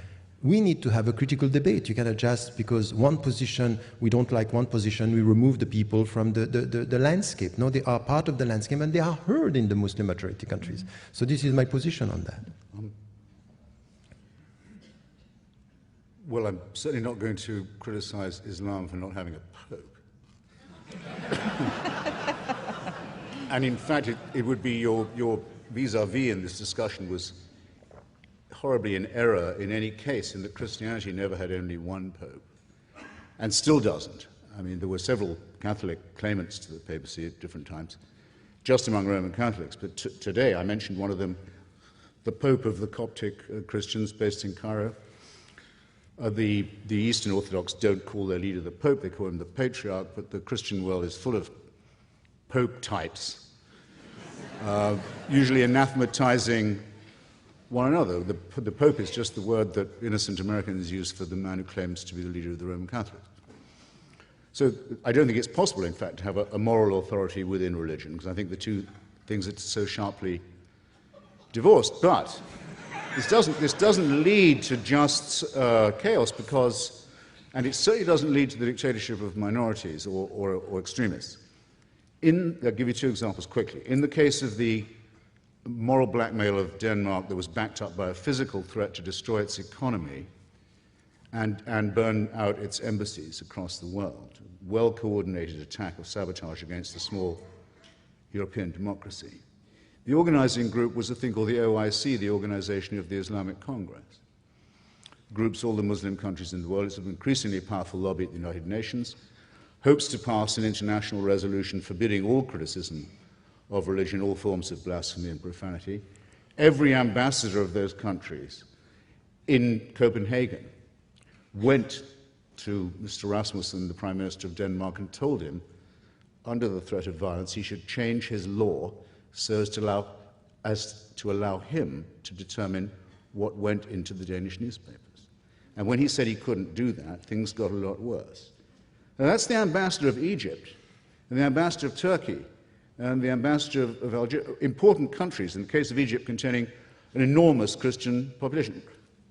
E: we need to have a critical debate. You cannot just, because one position, we don't like one position, we remove the people from the landscape. No, they are part of the landscape, and they are heard in the Muslim majority countries. So this is my position on that.
D: Well, I'm certainly not going to criticize Islam for not having a pope. And in fact, it would be your vis-a-vis in this discussion was horribly in error in any case, in that Christianity never had only one pope, and still doesn't. I mean, there were several Catholic claimants to the papacy at different times, just among Roman Catholics, but today, I mentioned one of them, the Pope of the Coptic Christians based in Cairo. The Eastern Orthodox don't call their leader the Pope, they call him the Patriarch, but the Christian world is full of Pope types, usually anathematizing one another. The Pope is just the word that innocent Americans use for the man who claims to be the leader of the Roman Catholics. So I don't think it's possible, in fact, to have a moral authority within religion, because I think the two things are so sharply divorced. But this doesn't lead to just chaos, because, and it certainly doesn't lead to the dictatorship of minorities or extremists. I'll give you two examples quickly. In the case of the moral blackmail of Denmark that was backed up by a physical threat to destroy its economy and burn out its embassies across the world, a well-coordinated attack of sabotage against a small European democracy. The organizing group was a thing called the OIC, the Organization of the Islamic Congress. Groups all the Muslim countries in the world. It's an increasingly powerful lobby at the United Nations, hopes to pass an international resolution forbidding all criticism of religion, all forms of blasphemy and profanity. Every ambassador of those countries in Copenhagen went to Mr. Rasmussen, the Prime Minister of Denmark, and told him, under the threat of violence, he should change his law so as to allow him to determine what went into the Danish newspapers. And when he said he couldn't do that, things got a lot worse. Now, that's the ambassador of Egypt, and the ambassador of Turkey, and the ambassador of Algeria, important countries, in the case of Egypt, containing an enormous Christian population,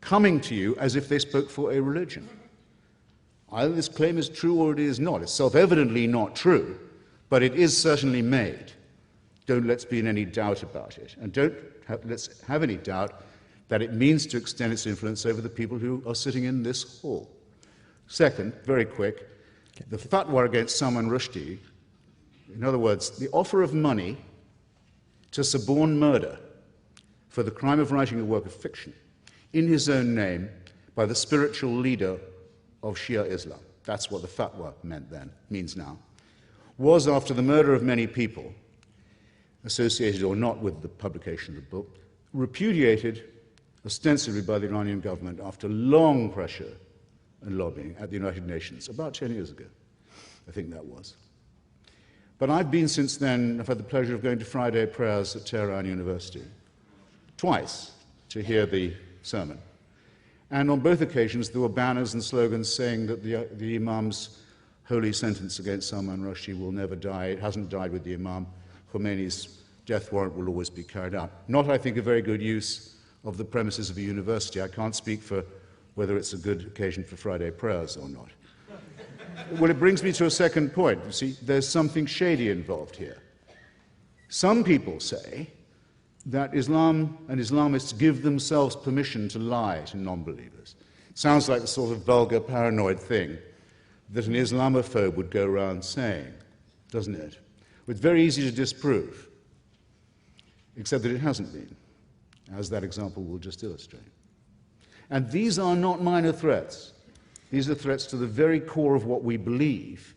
D: coming to you as if they spoke for a religion. Either this claim is true or it is not. It's self-evidently not true, but it is certainly made. Let's be in any doubt about it, and let's have any doubt that it means to extend its influence over the people who are sitting in this hall. Second, very quick, the fatwa against Salman Rushdie, in other words, the offer of money to suborn murder for the crime of writing a work of fiction in his own name by the spiritual leader of Shia Islam, that's what the fatwa meant then, means now, was, after the murder of many people, associated or not with the publication of the book, repudiated ostensibly by the Iranian government after long pressure and lobbying at the United Nations, about 10 years ago, I think that was. But I've been since then, I've had the pleasure of going to Friday prayers at Tehran University, twice, to hear the sermon. And on both occasions there were banners and slogans saying that the Imam's holy sentence against Salman Rushdie will never die. It hasn't died with the Imam. Khomeini's death warrant will always be carried out. Not, I think, a very good use of the premises of a university. I can't speak for whether it's a good occasion for Friday prayers or not. Well, it brings me to a second point. You see, there's something shady involved here. Some people say that Islam and Islamists give themselves permission to lie to non-believers. Sounds like the sort of vulgar, paranoid thing that an Islamophobe would go around saying, doesn't it? It's very easy to disprove, except that it hasn't been, as that example will just illustrate. And these are not minor threats. These are threats to the very core of what we believe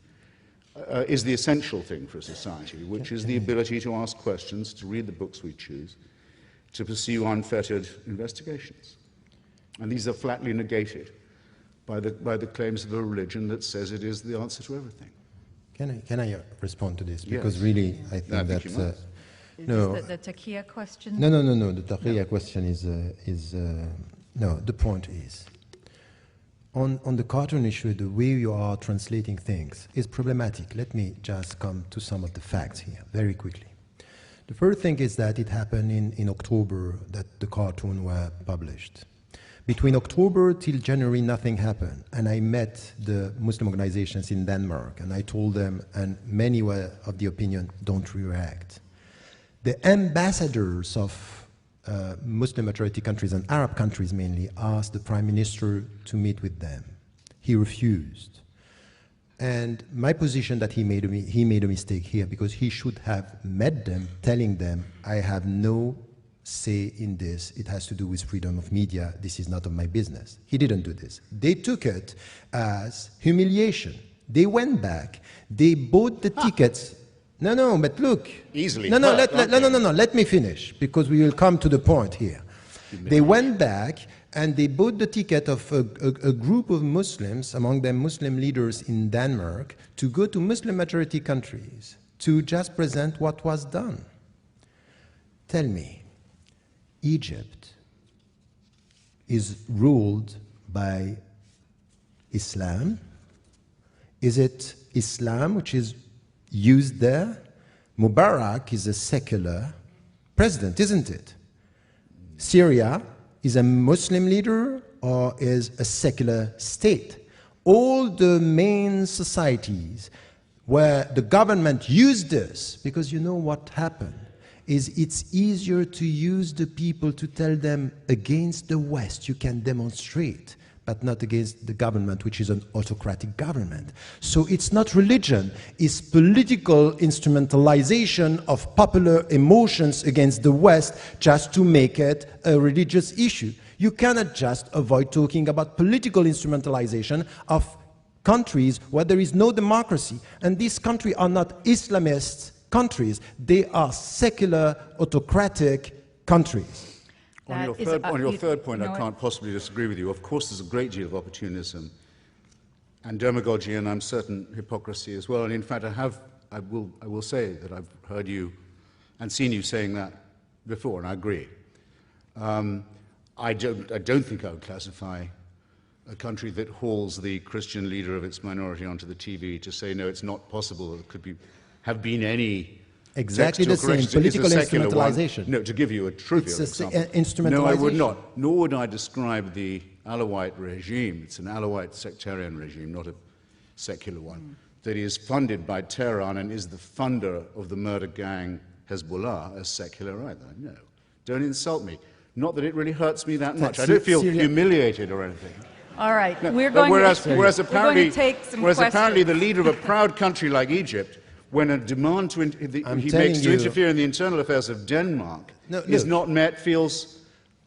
D: is the essential thing for a society, which is the ability to ask questions, to read the books we choose, to pursue unfettered investigations. And these are flatly negated by the claims of a religion that says it is the answer to everything.
E: Can I respond to this?
D: Yes.
E: Because really, I think that no,
C: Is the taqiyya question?
E: no. The taqiyya question is no. The point is, on the cartoon issue, the way you are translating things is problematic. Let me just come to some of the facts here very quickly. The first thing is that it happened in October that the cartoon were published. Between October till January, nothing happened. And I met the Muslim organizations in Denmark, and I told them, and many were of the opinion, don't react. The ambassadors of Muslim majority countries and Arab countries mainly asked the Prime Minister to meet with them. He refused. And my position that he made a mistake here, because he should have met them, telling them, I have no say in this. It has to do with freedom of media. This is not of my business. He didn't do this. They took it as humiliation. They went back. They bought the tickets. No, but look.
D: Easily.
E: No, let me finish, because we will come to the point here. They went back and they bought the ticket of a group of Muslims, among them Muslim leaders in Denmark, to go to Muslim majority countries to just present what was done. Tell me, Egypt is ruled by Islam? Is it Islam which is used there? Mubarak is a secular president, isn't it? Syria is a Muslim leader or is a secular state? All the main societies where the government used this, because you know what happened, is it's easier to use the people to tell them against the West you can demonstrate, but not against the government, which is an autocratic government. So it's not religion, it's political instrumentalization of popular emotions against the West just to make it a religious issue. You cannot just avoid talking about political instrumentalization of countries where there is no democracy. And these countries are not Islamist countries, they are secular, autocratic countries.
D: On your third point, I can't possibly disagree with you. Of course, there's a great deal of opportunism and demagogy, and I'm certain hypocrisy as well. And in fact, I will say that I've heard you and seen you saying that before, and I agree. I don't think I would classify a country that hauls the Christian leader of its minority onto the TV to say, no, it's not possible, there could have been any
E: exactly the same political instrumentalization.
D: No, to give you a trivial example. No, I would not. Nor would I describe the Alawite regime. It's an Alawite sectarian regime, not a secular one, that is funded by Tehran and is the funder of the murder gang Hezbollah as secular either. No, don't insult me. Not that it really hurts me that much. I don't feel humiliated or anything.
C: All right,
D: no,
C: whereas
D: apparently,
C: take some
D: apparently the leader of a proud country like Egypt, when a demand he makes to interfere in the internal affairs of Denmark is not met, feels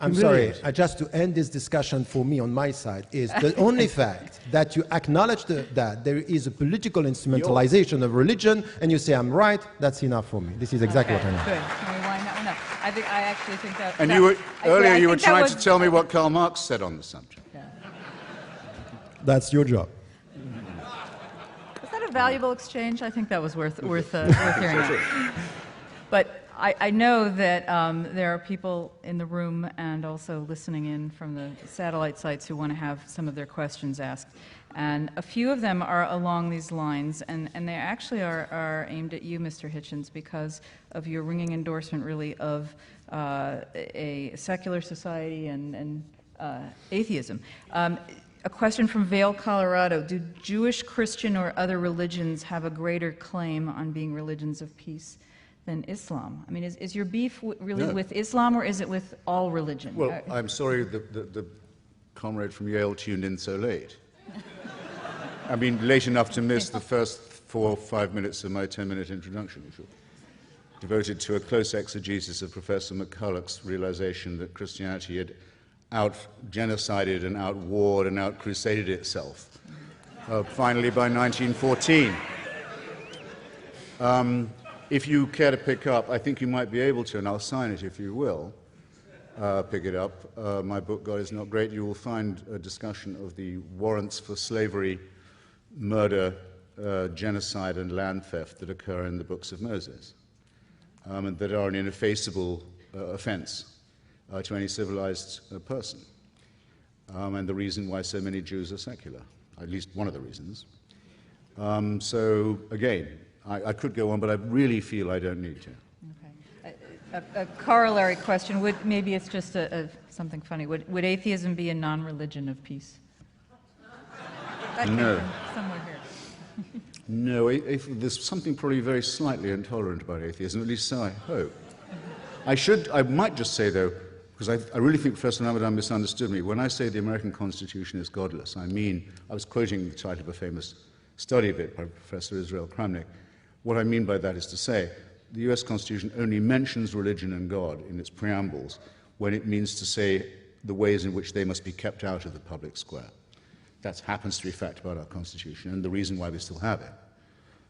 E: I'm sorry, just to end this discussion for me on my side is the only fact that you acknowledge that there is a political instrumentalization of religion and you say I'm right, that's enough for me. This is exactly what I know.
C: Good. Can we wind that one up? I actually think that...
D: And earlier you were trying to tell me what Karl Marx said on the subject.
C: Yeah.
E: That's your job.
C: Was that a valuable exchange? I think that was worth hearing out. But I know that there are people in the room and also listening in from the satellite sites who want to have some of their questions asked. And a few of them are along these lines, and they actually are aimed at you, Mr. Hitchens, because of your ringing endorsement, really, of a secular society and atheism. A question from Vail, Colorado. Do Jewish, Christian, or other religions have a greater claim on being religions of peace than Islam? I mean, is your beef really with Islam, or is it with all religion?
D: Well, I'm sorry the comrade from Yale tuned in so late. I mean, late enough to miss the first 4 or 5 minutes of my 10-minute introduction, devoted to a close exegesis of Professor McCulloch's realization that Christianity had out-genocided and out-warred and out-crusaded itself, finally by 1914. If you care to pick up, I think you might be able to, and I'll sign it if you will, pick it up. My book, God is Not Great, you will find a discussion of the warrants for slavery, murder, genocide, and land theft that occur in the books of Moses, and that are an ineffaceable offense to any civilized person, and the reason why so many Jews are secular, at least one of the reasons. So, again, I could go on, but I really feel I don't need to.
C: Okay. A corollary question, maybe it's just something funny. Would atheism be a non-religion of peace?
D: No.
C: Somewhere here.
D: No, there's something probably very slightly intolerant about atheism, at least so I hope. I might just say, though, because I really think Professor Ramadan misunderstood me. When I say the American Constitution is godless, I was quoting the title of a famous study of it by Professor Israel Kramnik. What I mean by that is to say, the US Constitution only mentions religion and God in its preambles when it means to say the ways in which they must be kept out of the public square. That happens to be a fact about our Constitution and the reason why we still have it.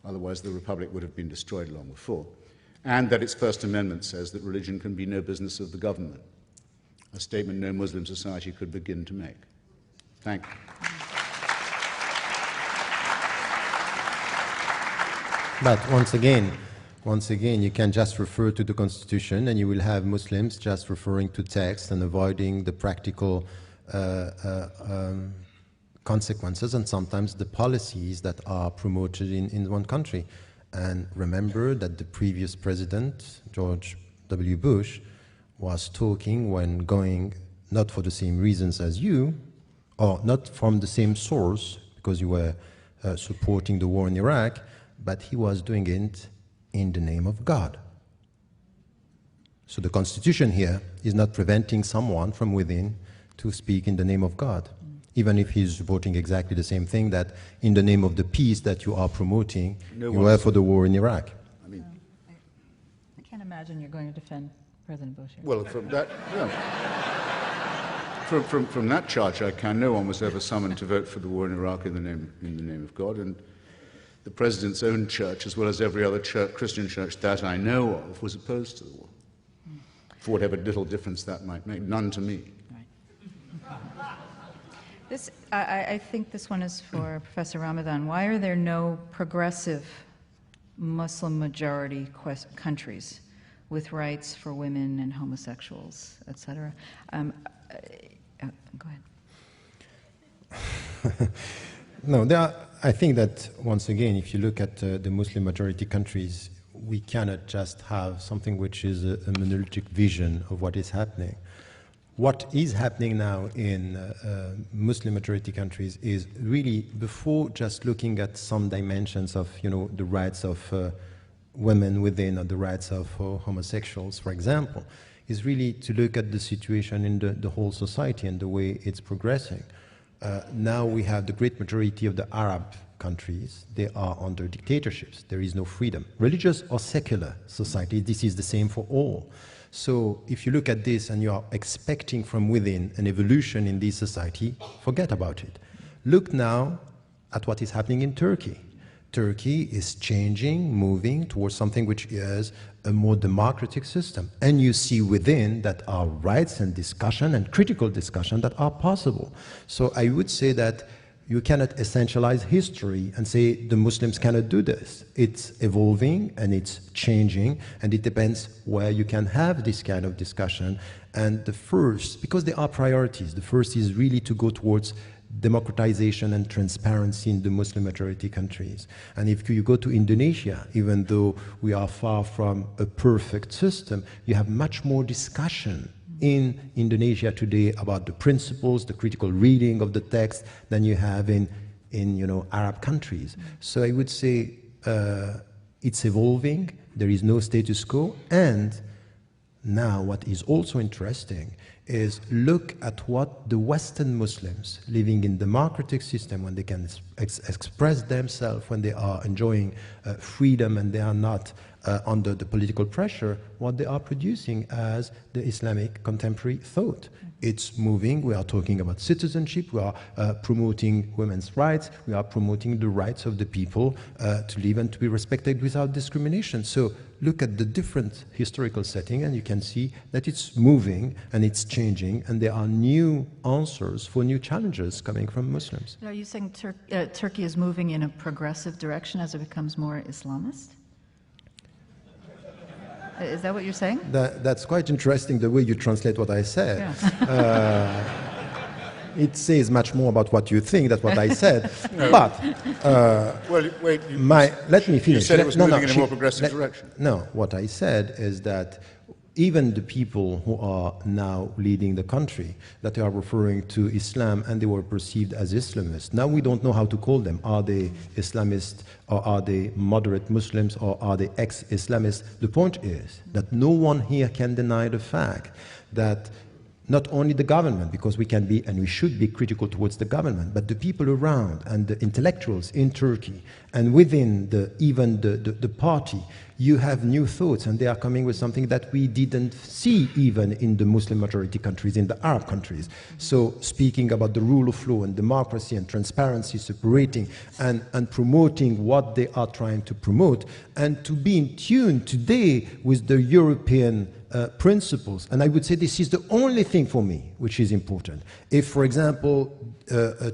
D: Otherwise, the Republic would have been destroyed long before. And that its First Amendment says that religion can be no business of the government, a statement no Muslim society could begin to make. Thank you.
E: But once again, you can just refer to the Constitution and you will have Muslims just referring to text and avoiding the practical consequences and sometimes the policies that are promoted in one country. And remember that the previous president, George W. Bush, was talking when going not for the same reasons as you, or not from the same source, because you were supporting the war in Iraq, but he was doing it in the name of God. So the Constitution here is not preventing someone from within to speak in the name of God, even if he's supporting exactly the same thing, that in the name of the peace that you are promoting, you were for the war in Iraq.
C: I mean, I can't imagine you're going to defend President Bush here.
D: Well, from that, yeah. From that charge, I can. No one was ever summoned to vote for the war in Iraq in the name of God, and the president's own church, as well as every other church, Christian church that I know of, was opposed to the war, for whatever little difference that might make. None to me.
C: This, I think this one is for Professor Ramadan. Why are there no progressive Muslim majority countries with rights for women and homosexuals, etc.? Go ahead.
E: No, I think that, once again, if you look at the Muslim majority countries, we cannot just have something which is a monolithic vision of what is happening. What is happening now in Muslim majority countries is really, before just looking at some dimensions of, the rights of women within, or the rights of homosexuals, for example, is really to look at the situation in the whole society and the way it's progressing. Now we have the great majority of the Arab countries, they are under dictatorships. There is no freedom. Religious or secular society, this is the same for all. So if you look at this and you are expecting from within an evolution in this society, forget about it. Look now at what is happening in Turkey. Turkey is changing, moving towards something which is a more democratic system. And you see within that are rights and discussion and critical discussion that are possible. So I would say that you cannot essentialize history and say the Muslims cannot do this. It's evolving and it's changing, and it depends where you can have this kind of discussion. And the first, because there are priorities, the first is really to go towards democratization and transparency in the Muslim majority countries. And if you go to Indonesia, even though we are far from a perfect system, you have much more discussion in Indonesia today about the principles, the critical reading of the text than you have in Arab countries. So I would say it's evolving, there is no status quo, and now what is also interesting is look at what the Western Muslims living in democratic system, when they can express themselves, when they are enjoying freedom and they are not under the political pressure, what they are producing as the Islamic contemporary thought. It's moving. We are talking about citizenship. We are promoting women's rights. We are promoting the rights of the people to live and to be respected without discrimination. So look at the different historical setting and you can see that it's moving and it's changing, and there are new answers for new challenges coming from Muslims.
C: Are you saying Turkey is moving in a progressive direction as it becomes more Islamist? Is that what you're saying?
E: That's quite interesting, the way you translate what I said.
C: Yeah.
E: It says much more about what you think than what I said. No. But
D: well, wait.
E: Let me finish.
D: You said it was moving in a more progressive direction.
E: No, what I said is that even the people who are now leading the country, that they are referring to Islam and they were perceived as Islamists, now we don't know how to call them. Are they Islamists, or are they moderate Muslims, or are they ex-Islamists? The point is that no one here can deny the fact that not only the government, because we can be and we should be critical towards the government, but the people around and the intellectuals in Turkey and within even the party, you have new thoughts, and they are coming with something that we didn't see even in the Muslim majority countries, in the Arab countries. So speaking about the rule of law and democracy and transparency, separating and promoting what they are trying to promote, and to be in tune today with the European principles. And I would say this is the only thing for me which is important. If, for example,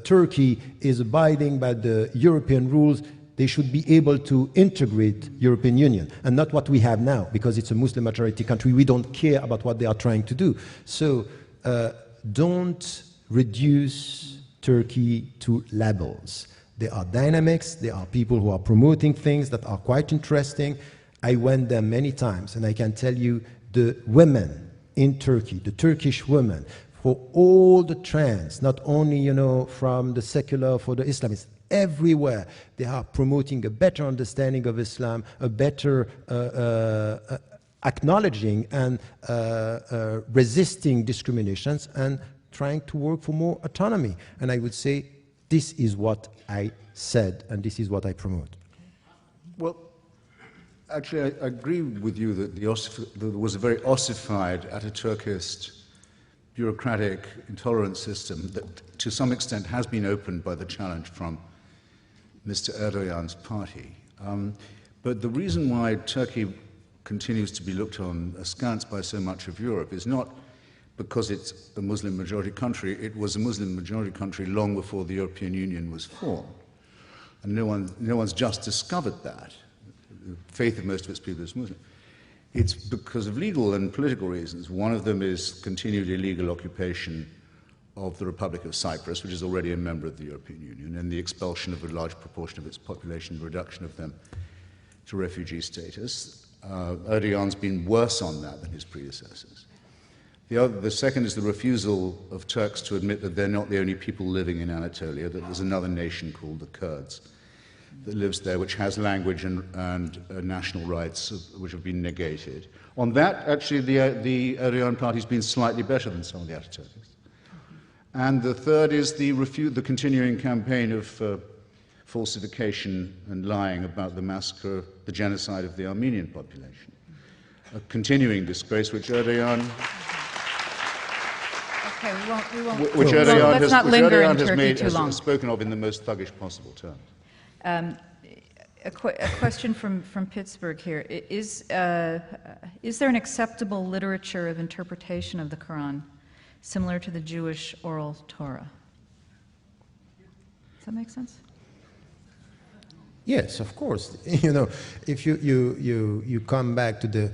E: Turkey is abiding by the European rules, they should be able to integrate European Union, and not what we have now, because it's a Muslim majority country. We don't care about what they are trying to do. So don't reduce Turkey to labels. There are dynamics, there are people who are promoting things that are quite interesting. I went there many times, and I can tell you the women in Turkey, the Turkish women, for all the trends, not only, you know, from the secular for the Islamists, everywhere they are promoting a better understanding of Islam, a better acknowledging and resisting discriminations, and trying to work for more autonomy. And I would say this is what I said, and this is what I promote.
D: Well, actually, I agree with you that there was a very ossified, Ataturkist, bureaucratic, intolerant system that to some extent has been opened by the challenge from Mr. Erdogan's party. But the reason why Turkey continues to be looked on askance by so much of Europe is not because it's a Muslim majority country. It was a Muslim majority country long before the European Union was formed. And no one's just discovered that. The faith of most of its people is Muslim. It's because of legal and political reasons. One of them is continued illegal occupation of the Republic of Cyprus, which is already a member of the European Union, and the expulsion of a large proportion of its population, the reduction of them to refugee status. Erdogan's been worse on that than his predecessors. The second is the refusal of Turks to admit that they're not the only people living in Anatolia, that there's another nation called the Kurds that lives there, which has language and national rights which have been negated. On that, actually, the Erdogan party's been slightly better than some of the Ataturks. And the third is the continuing campaign of falsification and lying about the massacre, the genocide of the Armenian population. A continuing disgrace which Erdogan...
C: Okay, we won't.
D: Which Erdogan
C: let's not linger in Turkey
D: made,
C: too long.
D: has spoken of in the most thuggish possible terms.
C: A question from Pittsburgh here. Is there an acceptable literature of interpretation of the Quran similar to the Jewish oral Torah? Does that make sense?
E: Yes, of course. You know, if you come back to the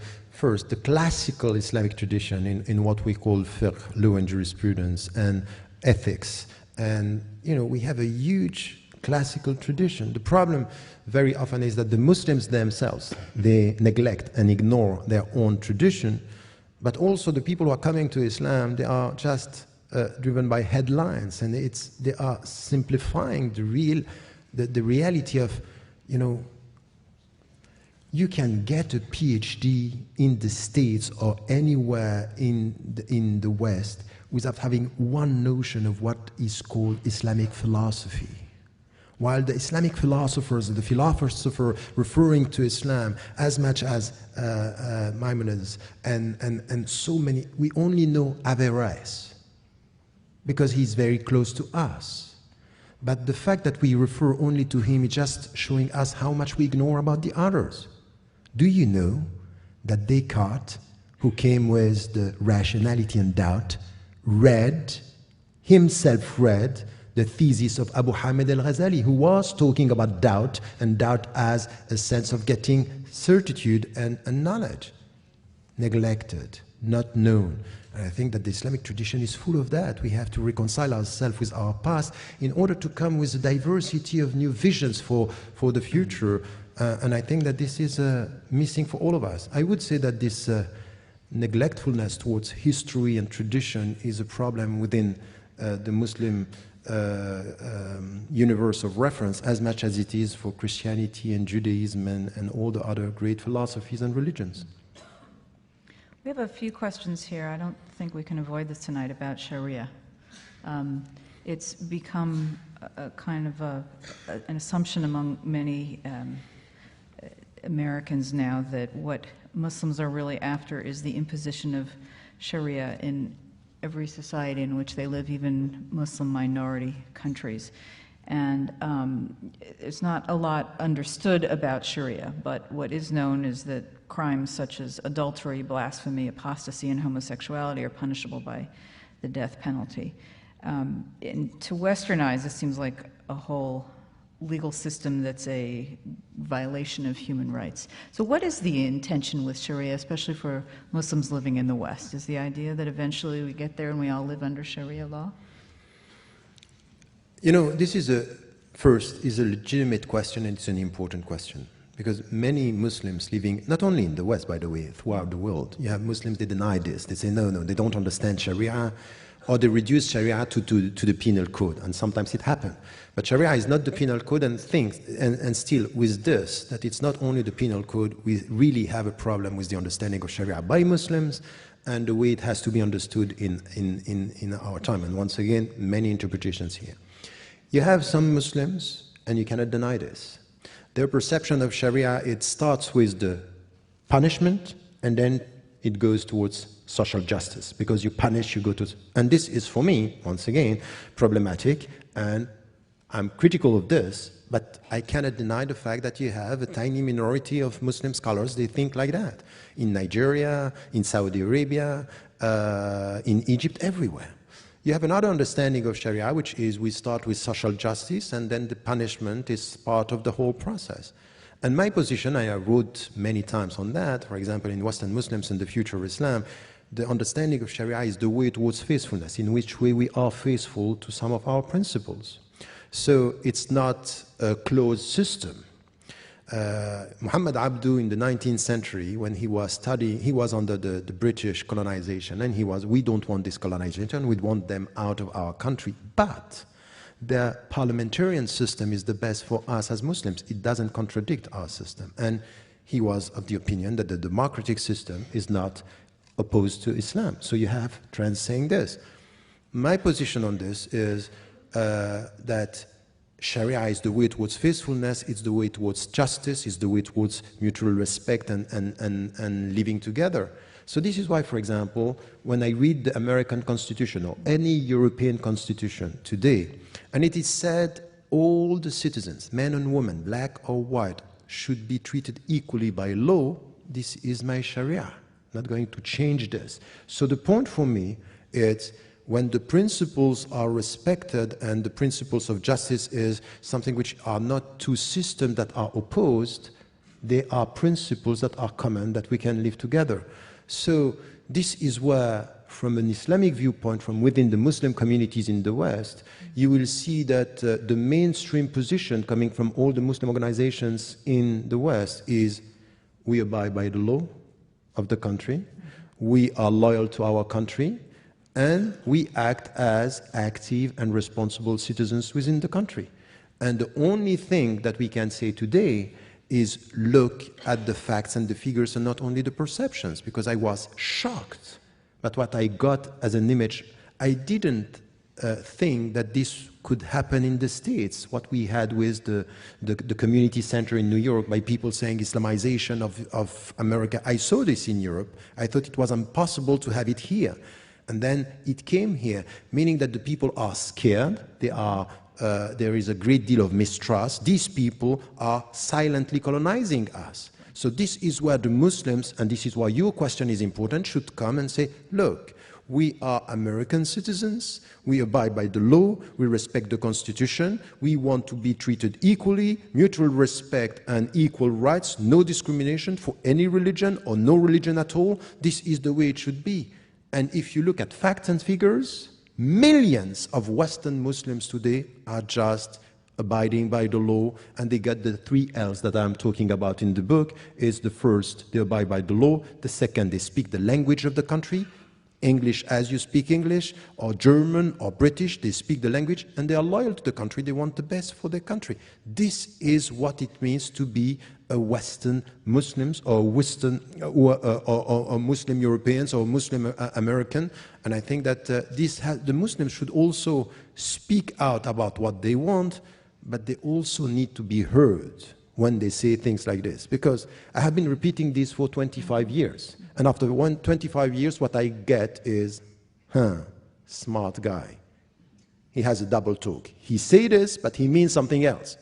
E: classical Islamic tradition in what we call fiqh, law and jurisprudence, and ethics, and you know, we have a huge classical tradition. The problem very often is that the Muslims themselves, they neglect and ignore their own tradition, but also the people who are coming to Islam, they are just driven by headlines, and they are simplifying the reality of, you know, you can get a PhD in the States or anywhere in the West without having one notion of what is called Islamic philosophy. While the Islamic philosophers, the philosopher referring to Islam as much as Maimonides and so many, we only know Averroes because he's very close to us. But the fact that we refer only to him is just showing us how much we ignore about the others. Do you know that Descartes, who came with the rationality and doubt, himself read the thesis of Abu Hamid al-Ghazali, who was talking about doubt, and doubt as a sense of getting certitude and knowledge. Neglected, not known. And I think that the Islamic tradition is full of that. We have to reconcile ourselves with our past in order to come with a diversity of new visions for the future. And I think that this is missing for all of us. I would say that this neglectfulness towards history and tradition is a problem within the Muslim universe of reference as much as it is for Christianity and Judaism and all the other great philosophies and religions.
C: We have a few questions here. I don't think we can avoid this tonight about Sharia. It's become a kind of an assumption among many Americans now that what Muslims are really after is the imposition of Sharia in every society in which they live, even Muslim minority countries. And there's not a lot understood about Sharia, but what is known is that crimes such as adultery, blasphemy, apostasy, and homosexuality are punishable by the death penalty. And to Westernize, this seems like a whole legal system that's a violation of human rights. So what is the intention with Sharia, especially for Muslims living in the West? Is the idea that eventually we get there and we all live under Sharia law?
E: You know, this is first, is a legitimate question, and it's an important question. Because many Muslims living, not only in the West, by the way, throughout the world, you have Muslims, they deny this. They say, no, they don't understand Sharia, or they reduce Sharia to the penal code, and sometimes it happens. But Sharia is not the penal code, and still with this, that it's not only the penal code, we really have a problem with the understanding of Sharia by Muslims, and the way it has to be understood in our time. And once again, many interpretations here. You have some Muslims, and you cannot deny this. Their perception of Sharia, it starts with the punishment, and then it goes towards social justice. Because you punish, you go to... And this is, for me, once again, problematic, and I'm critical of this, but I cannot deny the fact that you have a tiny minority of Muslim scholars, they think like that. In Nigeria, in Saudi Arabia, in Egypt, everywhere. You have another understanding of Sharia, which is we start with social justice, and then the punishment is part of the whole process. And my position, I wrote many times on that, for example, in Western Muslims and the Future of Islam, the understanding of Sharia is the way towards faithfulness, in which way we are faithful to some of our principles. So it's not a closed system. Muhammad Abdu in the 19th century, when he was studying, he was under the British colonization, and we don't want this colonization, we want them out of our country. But the parliamentarian system is the best for us as Muslims. It doesn't contradict our system. And he was of the opinion that the democratic system is not opposed to Islam. So you have trends saying this. My position on this is that Sharia is the way towards faithfulness, it's the way towards justice, it's the way towards mutual respect and living together. So this is why, for example, when I read the American Constitution or any European Constitution today, and it is said all the citizens, men and women, black or white, should be treated equally by law, this is my Sharia. I'm not going to change this. So the point for me is when the principles are respected, and the principles of justice is something which are not two systems that are opposed, they are principles that are common, that we can live together. So this is where, from an Islamic viewpoint, from within the Muslim communities in the West, you will see that the mainstream position coming from all the Muslim organizations in the West is we abide by the law of the country, we are loyal to our country, and we act as active and responsible citizens within the country. And the only thing that we can say today is look at the facts and the figures and not only the perceptions, because I was shocked at what I got as an image. I didn't think that this could happen in the States, what we had with the community center in New York by people saying Islamization of America. I saw this in Europe. I thought it was impossible to have it here. And then it came here, meaning that the people are scared, there is a great deal of mistrust. These people are silently colonizing us. So this is where the Muslims, and this is why your question is important, should come and say, look, we are American citizens, we abide by the law, we respect the Constitution, we want to be treated equally, mutual respect and equal rights, no discrimination for any religion or no religion at all. This is the way it should be. And if you look at facts and figures, millions of Western Muslims today are just abiding by the law, and they got the 3 L's that I'm talking about in the book. Is the first, they abide by the law. The second, they speak the language of the country, English as you speak English, or German or British, they speak the language, and they are loyal to the country, they want the best for their country. This is what it means to be a Western Muslims or Western or Muslim Europeans or Muslim American, and I think that the Muslims should also speak out about what they want, but they also need to be heard when they say things like this, because I have been repeating this for 25 years, and after 25 years what I get is, smart guy. He has a double talk. He say this, but he means something else.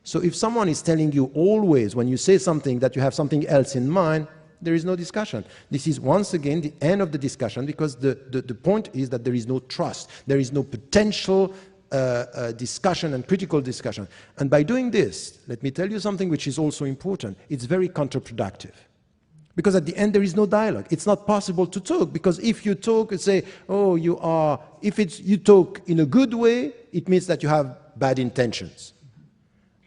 E: So if someone is telling you always, when you say something, that you have something else in mind, there is no discussion. This is once again the end of the discussion, because the point is that there is no trust. There is no potential discussion and critical discussion. And by doing this, let me tell you something which is also important. It's very counterproductive. Because at the end there is no dialogue. It's not possible to talk, because if you talk and say, oh, you talk in a good way, it means that you have bad intentions.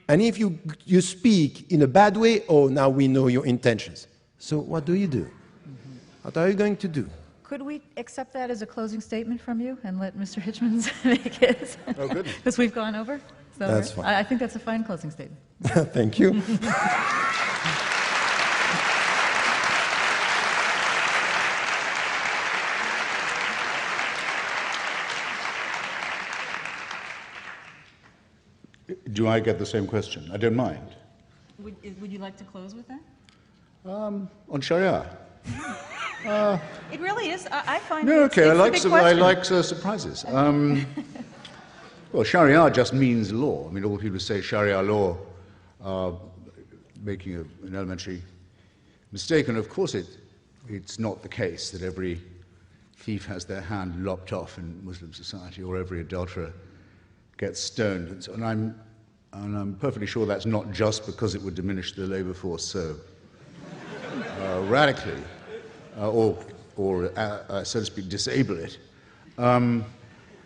E: And if you speak in a bad way, oh, now we know your intentions. So what do you do? What are you going to do?
C: Could we accept that as a closing statement from you and let Mr. Hitchens make his?
D: Oh, goodness.
C: Because we've gone over? So
E: That's fine.
C: I think that's a fine closing statement.
E: Thank you.
D: Do I get the same question? I don't mind.
C: Would you like to close with that?
D: On Sharia?
C: It really is. I find
D: No,
C: it's
D: okay,
C: a big question.
D: I like surprises. Well, Sharia just means law. I mean, all people who say Sharia law are making an elementary mistake, and of course it's not the case that every thief has their hand lopped off in Muslim society, or every adulterer gets stoned, and so on. And I'm perfectly sure that's not just because it would diminish the labor force so radically, or so to speak, disable it.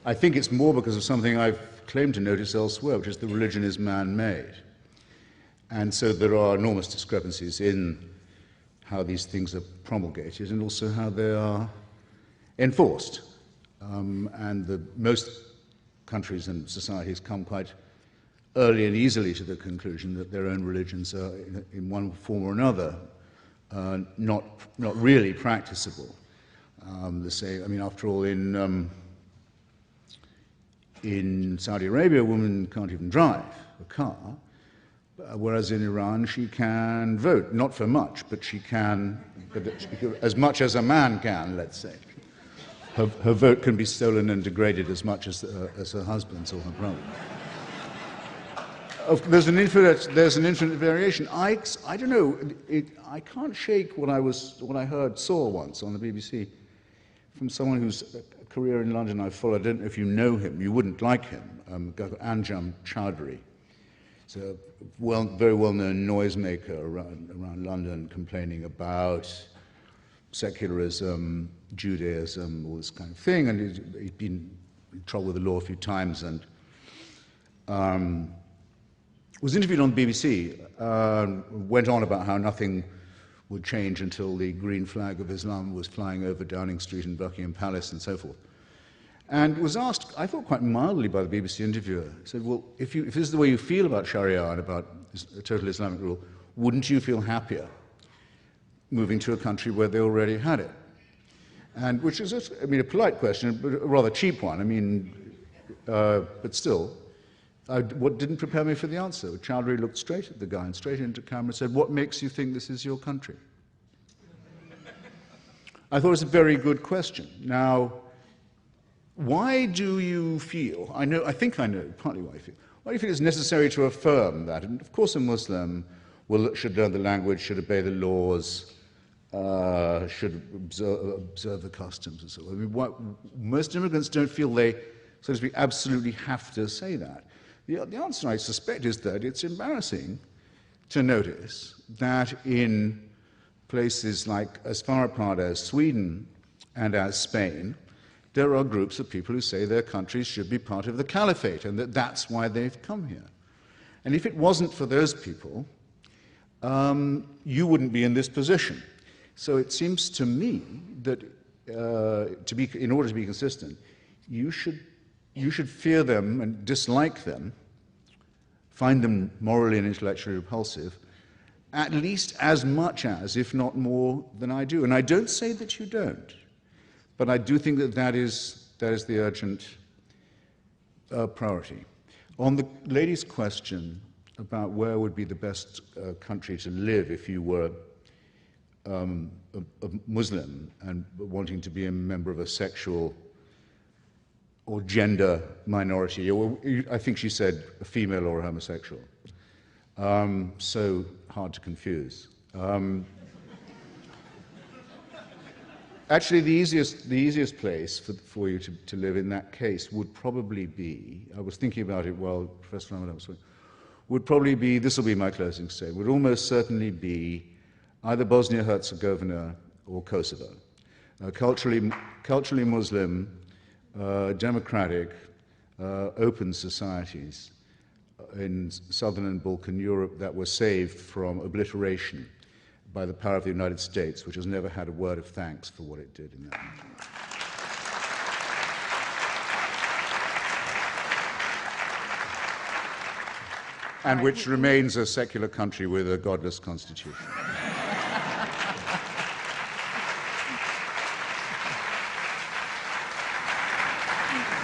D: I think it's more because of something I've claimed to notice elsewhere, which is the religion is man-made. And so there are enormous discrepancies in how these things are promulgated and also how they are enforced. And most countries and societies come quite early and easily to the conclusion that their own religions are, in one form or another, not really practicable. After all, in Saudi Arabia, a woman can't even drive a car, whereas in Iran she can vote, not for much, but she can, as much as a man can, let's say. Her vote can be stolen and degraded as much as her husband's or her brother. There's an infinite variation. I don't know. I can't shake what I saw once on the BBC from someone whose career in London I followed. I don't know if you know him. You wouldn't like him. A guy called Anjum Chowdhury. He's a very well-known noisemaker around London, complaining about secularism, Judaism, all this kind of thing. And he'd been in trouble with the law a few times, and was interviewed on the BBC, went on about how nothing would change until the green flag of Islam was flying over Downing Street and Buckingham Palace and so forth. And was asked, I thought quite mildly by the BBC interviewer, said, well, if this is the way you feel about Sharia and about total Islamic rule, wouldn't you feel happier moving to a country where they already had it? And which is, a polite question, but a rather cheap one. But still. What didn't prepare me for the answer? Chowdhury looked straight at the guy and straight into camera and said, what makes you think this is your country? I thought it was a very good question. Now, why do you feel, I think I know partly why you feel, why do you feel it's necessary to affirm that? And of course a Muslim should learn the language, should obey the laws, should observe the customs and so on. Most immigrants don't feel they, so to speak, absolutely have to say that. The answer, I suspect, is that it's embarrassing to notice that in places like as far apart as Sweden and as Spain, there are groups of people who say their countries should be part of the caliphate and that that's why they've come here. And if it wasn't for those people, you wouldn't be in this position. So it seems to me that in order to be consistent, you should fear them and dislike them, find them morally and intellectually repulsive, at least as much as, if not more, than I do. And I don't say that you don't, but I do think that is the urgent priority. On the lady's question about where would be the best country to live if you were a Muslim and wanting to be a member of a sexual or gender minority, or I think she said a female or a homosexual. So hard to confuse. Actually, the easiest place for you to live in that case would probably be, I was thinking about it while Professor Ramadan was talking, would probably be, this will be my closing statement, would almost certainly be either Bosnia-Herzegovina or Kosovo. Culturally Muslim, democratic, open societies in southern and Balkan Europe that were saved from obliteration by the power of the United States, which has never had a word of thanks for what it did in that region. And which remains a secular country with a godless constitution.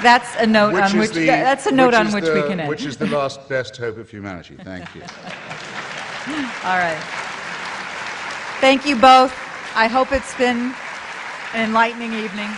C: That's a note on which we can end.
D: Which is the last best hope of humanity. Thank you.
C: All right. Thank you both. I hope it's been an enlightening evening.